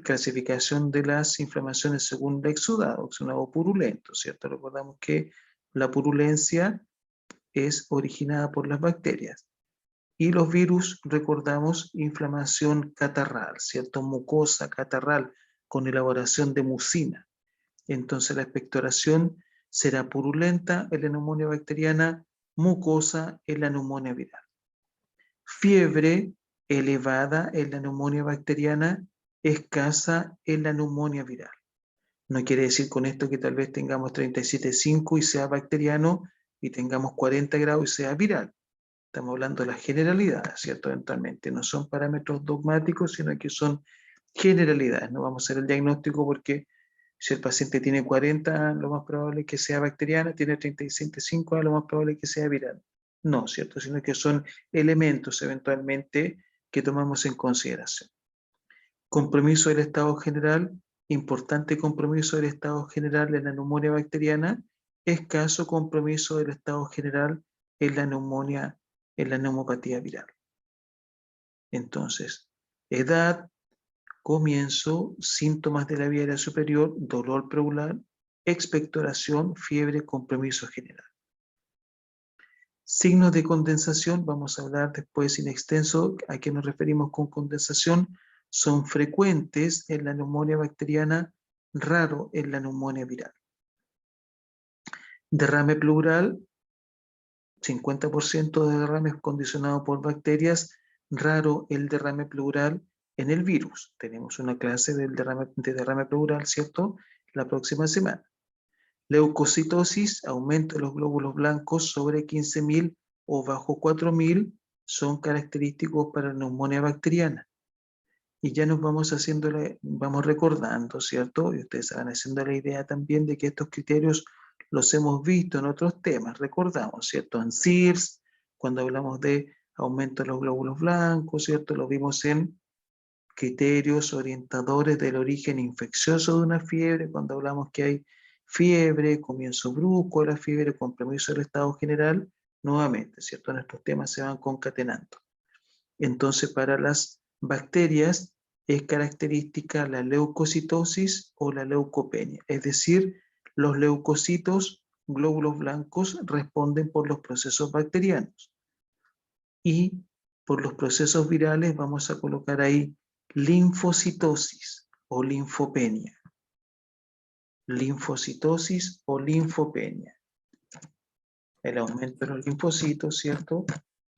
clasificación de las inflamaciones según el exudado purulento, ¿cierto? Recordamos que la purulencia es originada por las bacterias. Y los virus, recordamos, inflamación catarral, ¿cierto? Mucosa catarral con elaboración de mucina. Entonces la expectoración será purulenta en la neumonía bacteriana, mucosa en la neumonía viral. Fiebre elevada en la neumonía bacteriana, escasa en la neumonía viral. No quiere decir con esto que tal vez tengamos 37,5 y sea bacteriano y tengamos 40 grados y sea viral. Estamos hablando de las generalidades, ¿cierto? Eventualmente no son parámetros dogmáticos, sino que son generalidades. No vamos a hacer el diagnóstico porque si el paciente tiene 40, lo más probable es que sea bacteriana, tiene 37,5, lo más probable es que sea viral. No, ¿cierto? Sino que son elementos eventualmente que tomamos en consideración. Compromiso del estado general, importante compromiso del estado general en la neumonía bacteriana, escaso compromiso del estado general en la neumopatía viral. Entonces, edad, Comienzo, síntomas de la vía aérea superior, dolor pleural, expectoración, fiebre, compromiso general. Signos de condensación, vamos a hablar después en extenso a qué nos referimos con condensación. Son frecuentes en la neumonía bacteriana, raro en la neumonía viral. Derrame pleural, 50% de derrame condicionado por bacterias, raro el derrame pleural en el virus. Tenemos una clase de derrame pleural, ¿cierto? La próxima semana. Leucocitosis, aumento de los glóbulos blancos sobre 15.000 o bajo 4.000, son característicos para la neumonía bacteriana. Y ya nos vamos recordando, ¿cierto? Y ustedes se van haciendo la idea también de que estos criterios los hemos visto en otros temas, recordamos, ¿cierto? En SIRS, cuando hablamos de aumento de los glóbulos blancos, ¿cierto? Lo vimos en criterios orientadores del origen infeccioso de una fiebre, cuando hablamos que hay fiebre, comienzo brusco de la fiebre, compromiso del estado general, nuevamente, ¿cierto? Nuestros temas se van concatenando. Entonces, para las bacterias es característica la leucocitosis o la leucopenia, es decir, los leucocitos, glóbulos blancos, responden por los procesos bacterianos. Y por los procesos virales vamos a colocar ahí linfocitosis o linfopenia. Linfocitosis o linfopenia. El aumento de los linfocitos, ¿cierto?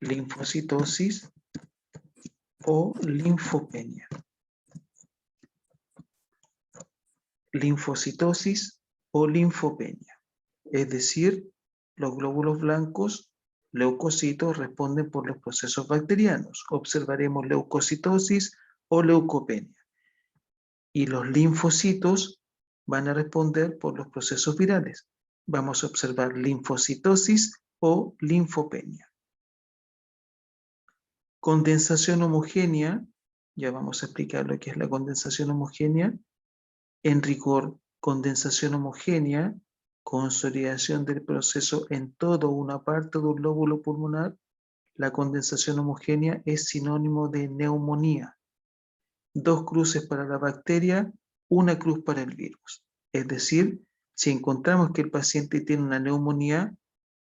Linfocitosis o linfopenia. Linfocitosis o linfopenia. Es decir, los glóbulos blancos, leucocitos, responden por los procesos bacterianos. Observaremos leucocitosis o leucopenia. Y los linfocitos van a responder por los procesos virales. Vamos a observar linfocitosis o linfopenia. Condensación homogénea, ya vamos a explicar lo que es la condensación homogénea. En rigor, condensación homogénea, consolidación del proceso en toda una parte de un lóbulo pulmonar. La condensación homogénea es sinónimo de neumonía. 2 cruces para la bacteria, 1 cruz para el virus. Es decir, si encontramos que el paciente tiene una neumonía,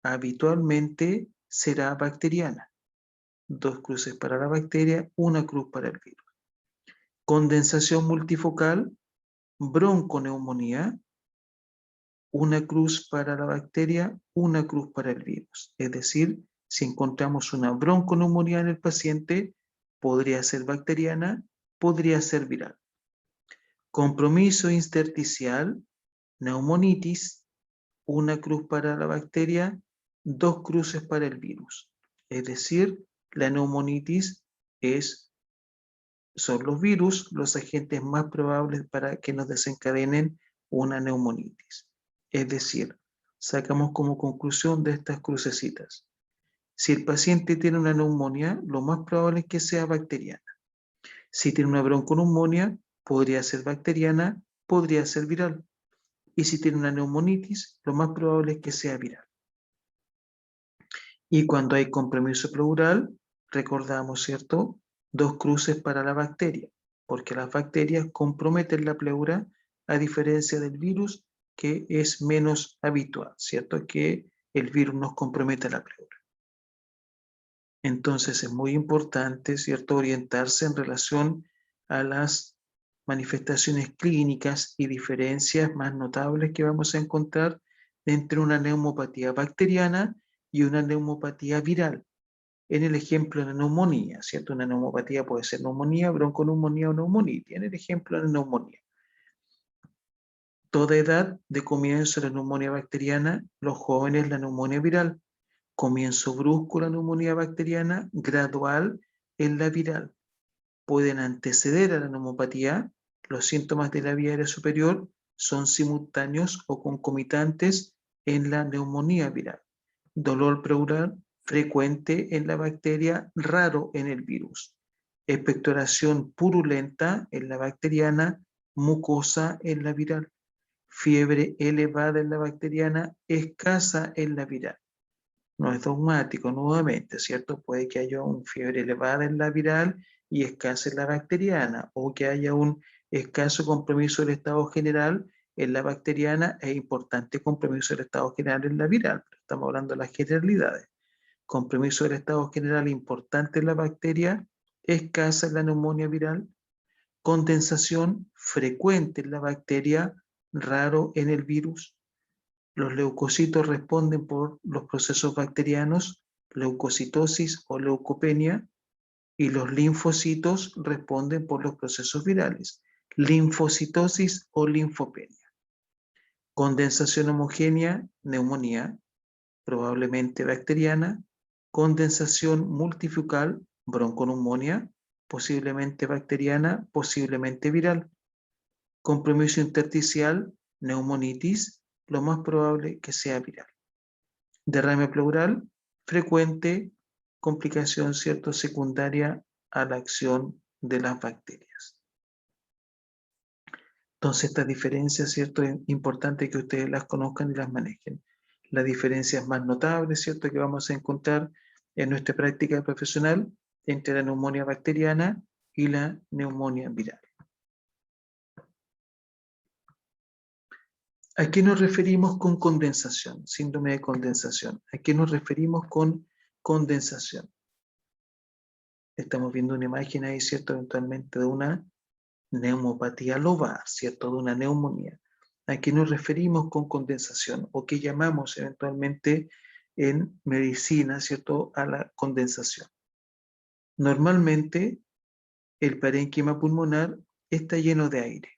habitualmente será bacteriana. 2 cruces para la bacteria, 1 cruz para el virus. Condensación multifocal, bronconeumonía, 1 cruz para la bacteria, 1 cruz para el virus. Es decir, si encontramos una bronconeumonía en el paciente, podría ser bacteriana, podría ser viral. Compromiso intersticial, neumonitis, 1 cruz para la bacteria, 2 cruces para el virus. Es decir, la neumonitis son los virus los agentes más probables para que nos desencadenen una neumonitis. Es decir, sacamos como conclusión de estas crucecitas. Si el paciente tiene una neumonía, lo más probable es que sea bacteriana. Si tiene una bronconeumonía, podría ser bacteriana, podría ser viral. Y si tiene una neumonitis, lo más probable es que sea viral. Y cuando hay compromiso pleural, recordamos, ¿cierto? 2 cruces para la bacteria, porque las bacterias comprometen la pleura a diferencia del virus, que es menos habitual, ¿cierto? Que el virus nos compromete la pleura. Entonces es muy importante, ¿cierto?, orientarse en relación a las manifestaciones clínicas y diferencias más notables que vamos a encontrar entre una neumopatía bacteriana y una neumopatía viral. En el ejemplo de la neumonía, ¿cierto? Una neumopatía puede ser neumonía, bronconeumonía o neumonitis. En el ejemplo de la neumonía. Toda edad de comienzo de la neumonía bacteriana, los jóvenes la neumonía viral. Comienzo brusco la neumonía bacteriana, gradual en la viral. Pueden anteceder a la neumopatía. Los síntomas de la vía aérea superior son simultáneos o concomitantes en la neumonía viral. Dolor pleural frecuente en la bacteria, raro en el virus. Expectoración purulenta en la bacteriana, mucosa en la viral. Fiebre elevada en la bacteriana, escasa en la viral. no es dogmático nuevamente, ¿cierto? Puede que haya una fiebre elevada en la viral y escasa en la bacteriana, o que haya un escaso compromiso del estado general en la bacteriana e importante compromiso del estado general en la viral. Estamos hablando de las generalidades. Compromiso del estado general importante en la bacteria, escasa en la neumonía viral, condensación frecuente en la bacteria, raro en el virus. Los leucocitos responden por los procesos bacterianos, leucocitosis o leucopenia, y los linfocitos responden por los procesos virales, linfocitosis o linfopenia. Condensación homogénea, neumonía, probablemente bacteriana. Condensación multifocal, bronconeumonía, posiblemente bacteriana, posiblemente viral. Compromiso intersticial, neumonitis, lo más probable que sea viral. Derrame pleural, frecuente, complicación, ¿cierto?, secundaria a la acción de las bacterias. Entonces, estas diferencias, ¿cierto?, es importante que ustedes las conozcan y las manejen. Las diferencias más notables, ¿cierto?, que vamos a encontrar en nuestra práctica profesional entre la neumonía bacteriana y la neumonía viral. ¿A qué nos referimos con condensación? Síndrome de condensación. ¿A qué nos referimos con condensación? Estamos viendo una imagen ahí, ¿cierto?, eventualmente de una neumopatía lobar, ¿cierto?, de una neumonía. ¿A qué nos referimos con condensación? ¿O qué llamamos eventualmente en medicina, ¿cierto?, a la condensación? Normalmente, el parénquima pulmonar está lleno de aire.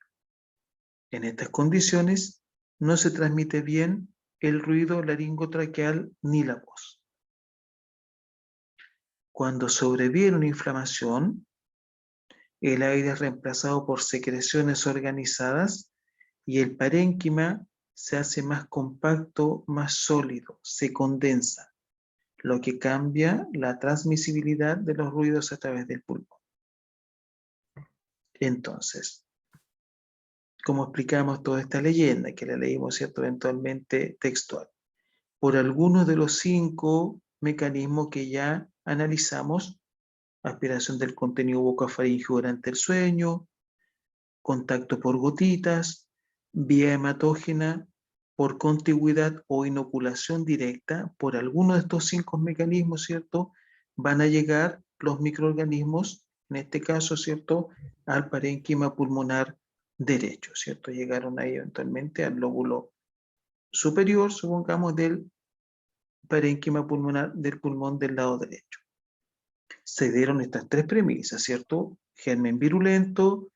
En estas condiciones, no se transmite bien el ruido laringotraqueal ni la voz. Cuando sobreviene una inflamación, el aire es reemplazado por secreciones organizadas y el parénquima se hace más compacto, más sólido, se condensa, lo que cambia la transmisibilidad de los ruidos a través del pulmón. Entonces, como explicamos toda esta leyenda, que la leímos, ¿cierto?, eventualmente textual, por algunos de los 5 mecanismos que ya analizamos: aspiración del contenido bucofaríngeo durante el sueño, contacto por gotitas, vía hematógena, por contigüidad o inoculación directa. Por alguno de estos 5 mecanismos, ¿cierto?, van a llegar los microorganismos, en este caso, ¿cierto?, al parénquima pulmonar derecho, ¿cierto? Llegaron ahí eventualmente al lóbulo superior, supongamos, del parénquima pulmonar del pulmón del lado derecho. Se dieron estas 3 premisas, ¿cierto? Germen virulento,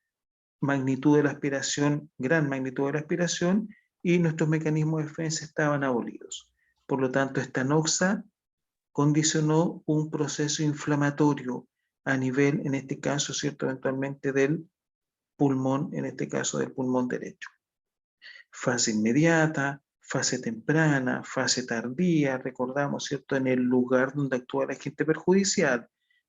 magnitud de la aspiración, gran magnitud de la aspiración, y nuestros mecanismos de defensa estaban abolidos. Por lo tanto, esta noxa condicionó un proceso inflamatorio a nivel, en este caso, ¿cierto?, eventualmente del pulmón, en este caso del pulmón derecho. Fase inmediata, fase temprana, fase tardía, recordamos, ¿cierto?, en el lugar donde actúa el agente perjudicial.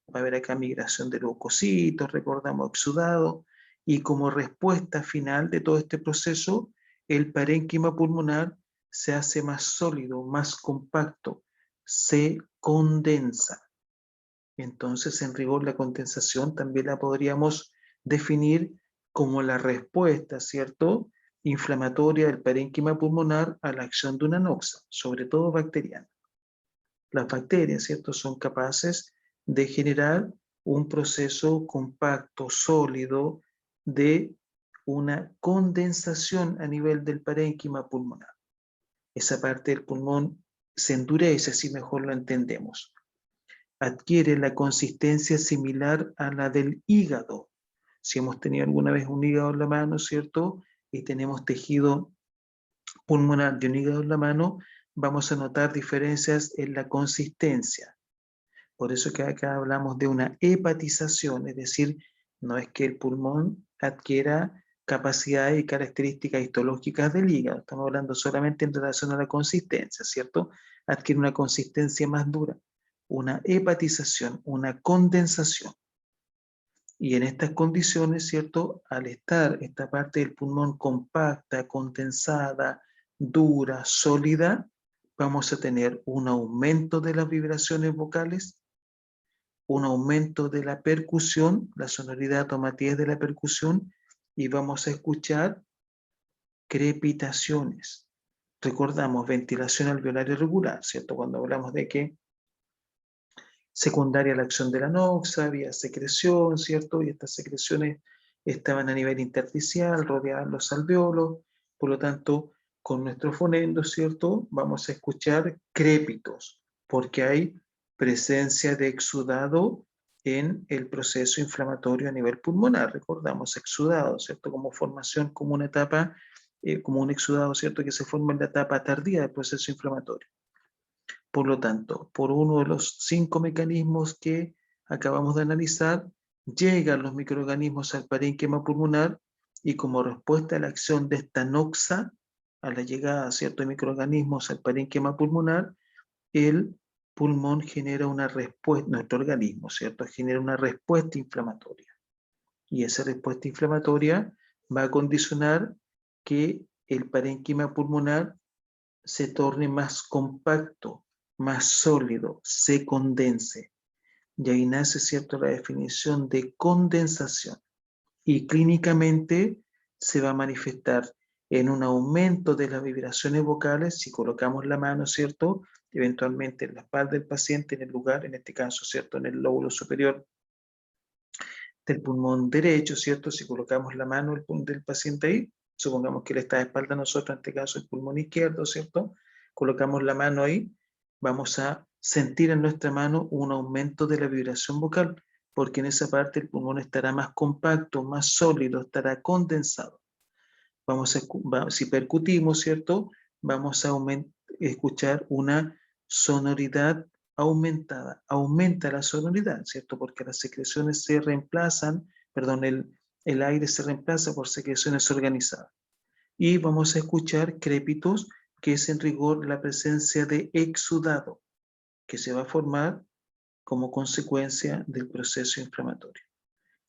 Va a haber acá migración de leucocitos, recordamos, exudado, y como respuesta final de todo este proceso, el parénquima pulmonar se hace más sólido, más compacto, se condensa. Entonces, en rigor, la condensación también la podríamos definir como la respuesta, ¿cierto?, inflamatoria del parénquima pulmonar a la acción de una noxa, sobre todo bacteriana. Las bacterias, ¿cierto?, son capaces de generar un proceso compacto, sólido, de una condensación a nivel del parénquima pulmonar. Esa parte del pulmón se endurece, si mejor lo entendemos. Adquiere la consistencia similar a la del hígado. Si hemos tenido alguna vez un hígado en la mano, ¿cierto?, y tenemos tejido pulmonar de un hígado en la mano, vamos a notar diferencias en la consistencia. Por eso que acá hablamos de una hepatización, es decir, no es que el pulmón adquiera capacidades y características histológicas del hígado, estamos hablando solamente en relación a la consistencia, ¿cierto? Adquiere una consistencia más dura, una hepatización, una condensación. Y en estas condiciones, ¿cierto?, al estar esta parte del pulmón compacta, condensada, dura, sólida, vamos a tener un aumento de las vibraciones vocales, un aumento de la percusión, la sonoridad o matiz de la percusión, y vamos a escuchar crepitaciones. Recordamos ventilación alveolar irregular, ¿cierto? Cuando hablamos de que secundaria a la acción de la noxa, había secreción, ¿cierto? Y estas secreciones estaban a nivel intersticial, rodeaban los alveolos, por lo tanto, con nuestro fonendo, ¿cierto? Vamos a escuchar crépitos, porque hay presencia de exudado en el proceso inflamatorio a nivel pulmonar. Recordamos exudado, ¿cierto? Como formación, como una etapa, como un exudado, ¿cierto? Que se forma en la etapa tardía del proceso inflamatorio. Por lo tanto, por uno de los 5 mecanismos que acabamos de analizar, llegan los microorganismos al parénquima pulmonar y como respuesta a la acción de esta noxa, a la llegada de ciertos microorganismos al parénquima pulmonar, el pulmón genera una respuesta, nuestro organismo, ¿cierto? Genera una respuesta inflamatoria. Y esa respuesta inflamatoria va a condicionar que el parénquima pulmonar se torne más compacto, más sólido, se condense. Y ahí nace, ¿cierto?, la definición de condensación. Y clínicamente se va a manifestar en un aumento de las vibraciones vocales si colocamos la mano, ¿cierto?, eventualmente en la espalda del paciente, en el lugar, en este caso, ¿cierto?, en el lóbulo superior del pulmón derecho, ¿cierto? Si colocamos la mano del paciente ahí, supongamos que él está de espalda a nosotros, en este caso el pulmón izquierdo, ¿cierto? Colocamos la mano ahí, vamos a sentir en nuestra mano un aumento de la vibración vocal, porque en esa parte el pulmón estará más compacto, más sólido, estará condensado. Si percutimos, ¿cierto? Vamos a escuchar una sonoridad aumentada. Aumenta la sonoridad, ¿cierto? Porque las secreciones se reemplazan, perdón, el aire se reemplaza por secreciones organizadas. Y vamos a escuchar crépitos, que es en rigor la presencia de exudado, que se va a formar como consecuencia del proceso inflamatorio.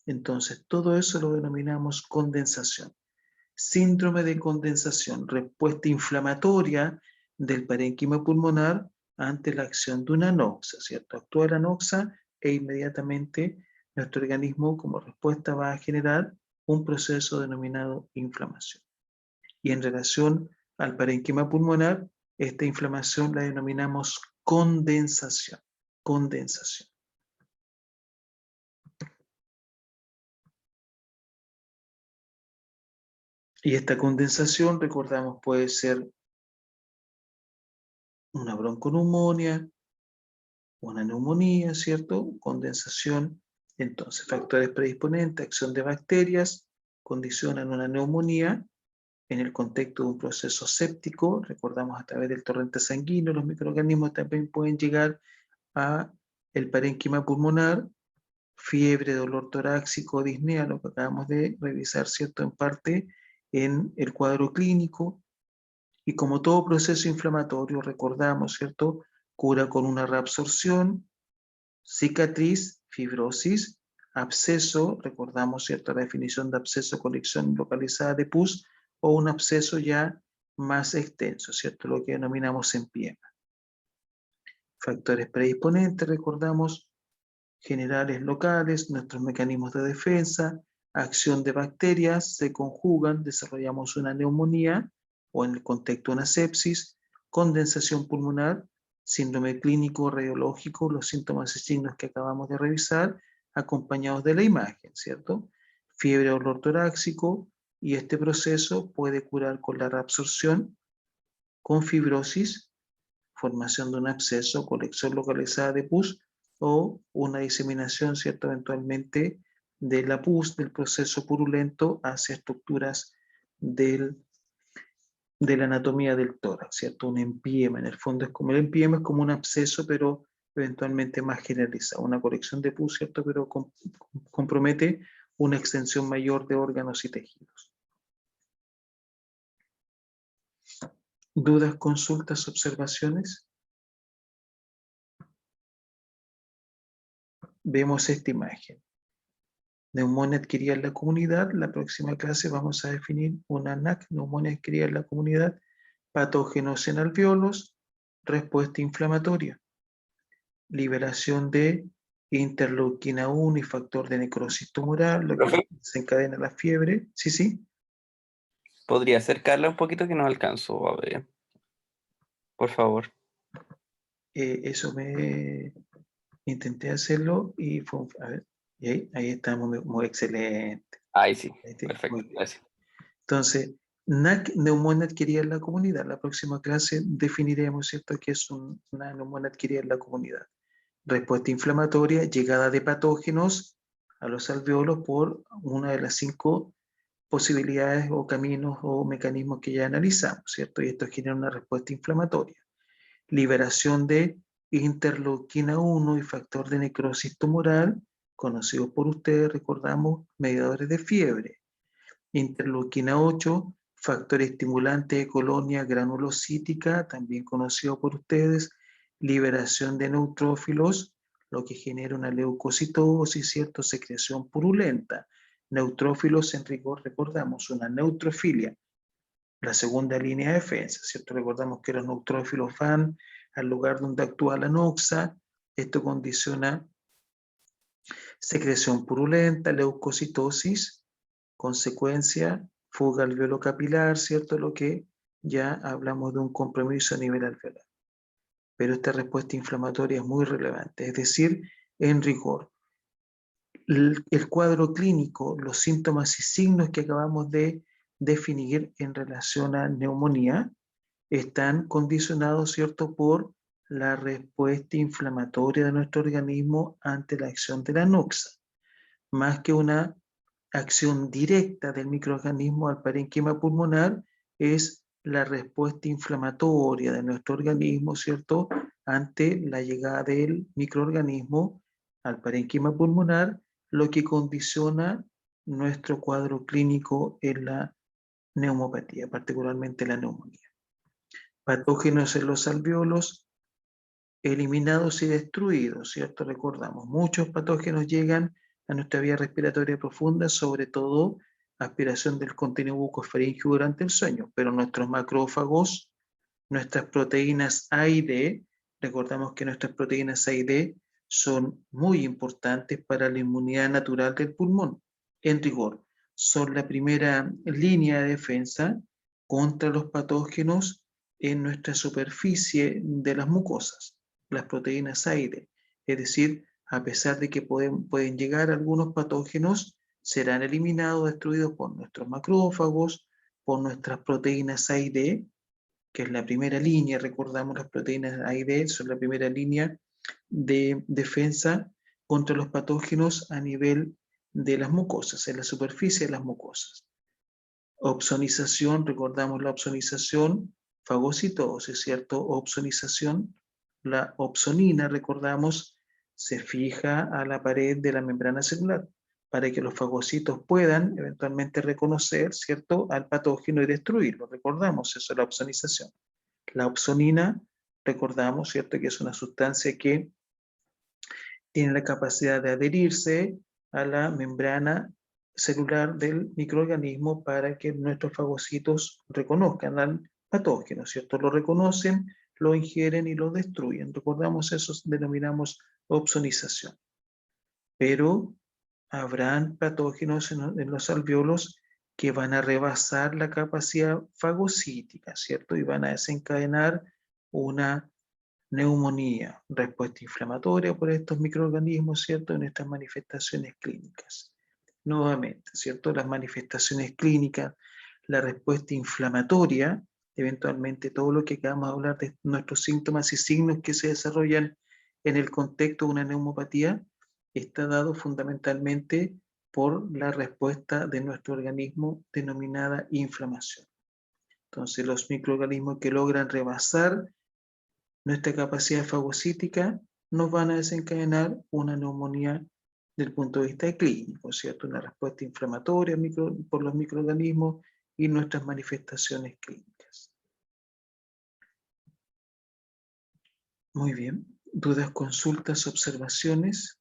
Entonces, todo eso lo denominamos condensación. Síndrome de condensación, respuesta inflamatoria del parénquima pulmonar ante la acción de una noxa, ¿cierto? Actúa la noxa e inmediatamente nuestro organismo como respuesta va a generar un proceso denominado inflamación. Y en relación al parénquima pulmonar, esta inflamación la denominamos condensación. Condensación. Y esta condensación, recordamos, puede ser una bronconeumonía, una neumonía, ¿cierto? Condensación. Entonces, factores predisponentes, acción de bacterias, condicionan una neumonía en el contexto de un proceso séptico. Recordamos, a través del torrente sanguíneo, los microorganismos también pueden llegar a el parénquima pulmonar, fiebre, dolor torácico, disnea, lo que acabamos de revisar, ¿cierto?, en parte en el cuadro clínico. Y como todo proceso inflamatorio, recordamos, ¿cierto?, cura con una reabsorción, cicatriz, fibrosis, absceso, recordamos, ¿cierto?, la definición de absceso, colección localizada de pus, o un absceso ya más extenso, ¿cierto?, lo que denominamos empiema. Factores predisponentes, recordamos, generales locales, nuestros mecanismos de defensa, acción de bacterias, se conjugan, desarrollamos una neumonía o en el contexto una sepsis, condensación pulmonar, síndrome clínico radiológico, los síntomas y signos que acabamos de revisar, acompañados de la imagen, ¿cierto? Fiebre o dolor torácico, y este proceso puede curar con la reabsorción, con fibrosis, formación de un absceso, colección localizada de pus, o una diseminación, ¿cierto?, eventualmente de la pus, del proceso purulento, hacia estructuras de la anatomía del tórax, ¿cierto? Un empiema, en el fondo es como el empiema, es como un absceso, pero eventualmente más generalizado. Una colección de pus, ¿cierto?, pero compromete una extensión mayor de órganos y tejidos. ¿Dudas, consultas, observaciones? Vemos esta imagen. Neumonía adquirida en la comunidad. La próxima clase vamos a definir una NAC, neumonía adquirida en la comunidad, patógenos en alveolos, respuesta inflamatoria, liberación de interleuquina 1 y factor de necrosis tumoral, lo que ¿Profe? desencadena la fiebre. Sí, sí. ¿Podría acercarla un poquito que no alcanzo a ver? Por favor. Eso me intenté hacerlo y fue a ver, y ahí estamos, muy excelente. Ahí sí, Muy perfecto, bien. gracias. Entonces, NAC, neumonía adquirida en la comunidad. La próxima clase definiremos, ¿cierto?, qué es una neumonía adquirida en la comunidad. Respuesta inflamatoria, llegada de patógenos a los alveolos por una de las 5 posibilidades o caminos o mecanismos que ya analizamos, ¿cierto? Y esto genera una respuesta inflamatoria. Liberación de interleuquina 1 y factor de necrosis tumoral, conocidos por ustedes, recordamos, mediadores de fiebre. Interleuquina 8, factor estimulante de colonia granulocítica, también conocido por ustedes, liberación de neutrófilos, lo que genera una leucocitosis, ¿cierto? Secreción purulenta. Neutrófilos, en rigor, recordamos, una neutrofilia, la segunda línea de defensa, ¿cierto? Recordamos que los neutrófilos van al lugar donde actúa la noxa, esto condiciona secreción purulenta, leucocitosis, consecuencia, fuga alveolo capilar, ¿cierto? Lo que ya hablamos de un compromiso a nivel alveolar. Pero esta respuesta inflamatoria es muy relevante, es decir, en rigor, el cuadro clínico, los síntomas y signos que acabamos de definir en relación a neumonía están condicionados, ¿cierto?, por la respuesta inflamatoria de nuestro organismo ante la acción de la noxa, más que una acción directa del microorganismo al parénquima pulmonar, es la respuesta inflamatoria de nuestro organismo, ¿cierto?, ante la llegada del microorganismo al parénquima pulmonar, lo que condiciona nuestro cuadro clínico en la neumopatía, particularmente la neumonía. Patógenos en los alveolos, eliminados y destruidos, ¿cierto? Recordamos, muchos patógenos llegan a nuestra vía respiratoria profunda, sobre todo aspiración del contenido bucofaríngeo durante el sueño, pero nuestros macrófagos, nuestras proteínas A y D, recordamos que nuestras proteínas A y D son muy importantes para la inmunidad natural del pulmón. En rigor, son la primera línea de defensa contra los patógenos en nuestra superficie de las mucosas, las proteínas A y D. Es decir, a pesar de que pueden llegar algunos patógenos, serán eliminados, destruidos por nuestros macrófagos, por nuestras proteínas A y D, que es la primera línea. Recordamos, las proteínas A y D son la primera línea de defensa contra los patógenos a nivel de las mucosas, en la superficie de las mucosas. Opsonización, recordamos la opsonización, fagocitosis, ¿cierto? Opsonización, la opsonina, recordamos, se fija a la pared de la membrana celular para que los fagocitos puedan eventualmente reconocer, ¿cierto?, al patógeno y destruirlo. Recordamos eso, la opsonización. La opsonina, recordamos, ¿cierto?, que es una sustancia que tiene la capacidad de adherirse a la membrana celular del microorganismo para que nuestros fagocitos reconozcan al patógeno, ¿cierto? Lo reconocen, lo ingieren y lo destruyen. Recordamos eso, denominamos opsonización. Pero habrán patógenos en los alveolos que van a rebasar la capacidad fagocítica, ¿cierto? Y van a desencadenar una neumonía, respuesta inflamatoria por estos microorganismos, ¿cierto?, en estas manifestaciones clínicas. Nuevamente, ¿cierto?, las manifestaciones clínicas, la respuesta inflamatoria, eventualmente todo lo que acabamos de hablar de nuestros síntomas y signos que se desarrollan en el contexto de una neumopatía, está dado fundamentalmente por la respuesta de nuestro organismo denominada inflamación. Entonces, los microorganismos que logran rebasar nuestra capacidad fagocítica nos van a desencadenar una neumonía desde el punto de vista clínico, ¿cierto? Una respuesta inflamatoria por los microorganismos y nuestras manifestaciones clínicas. Muy bien. ¿Dudas, consultas, observaciones?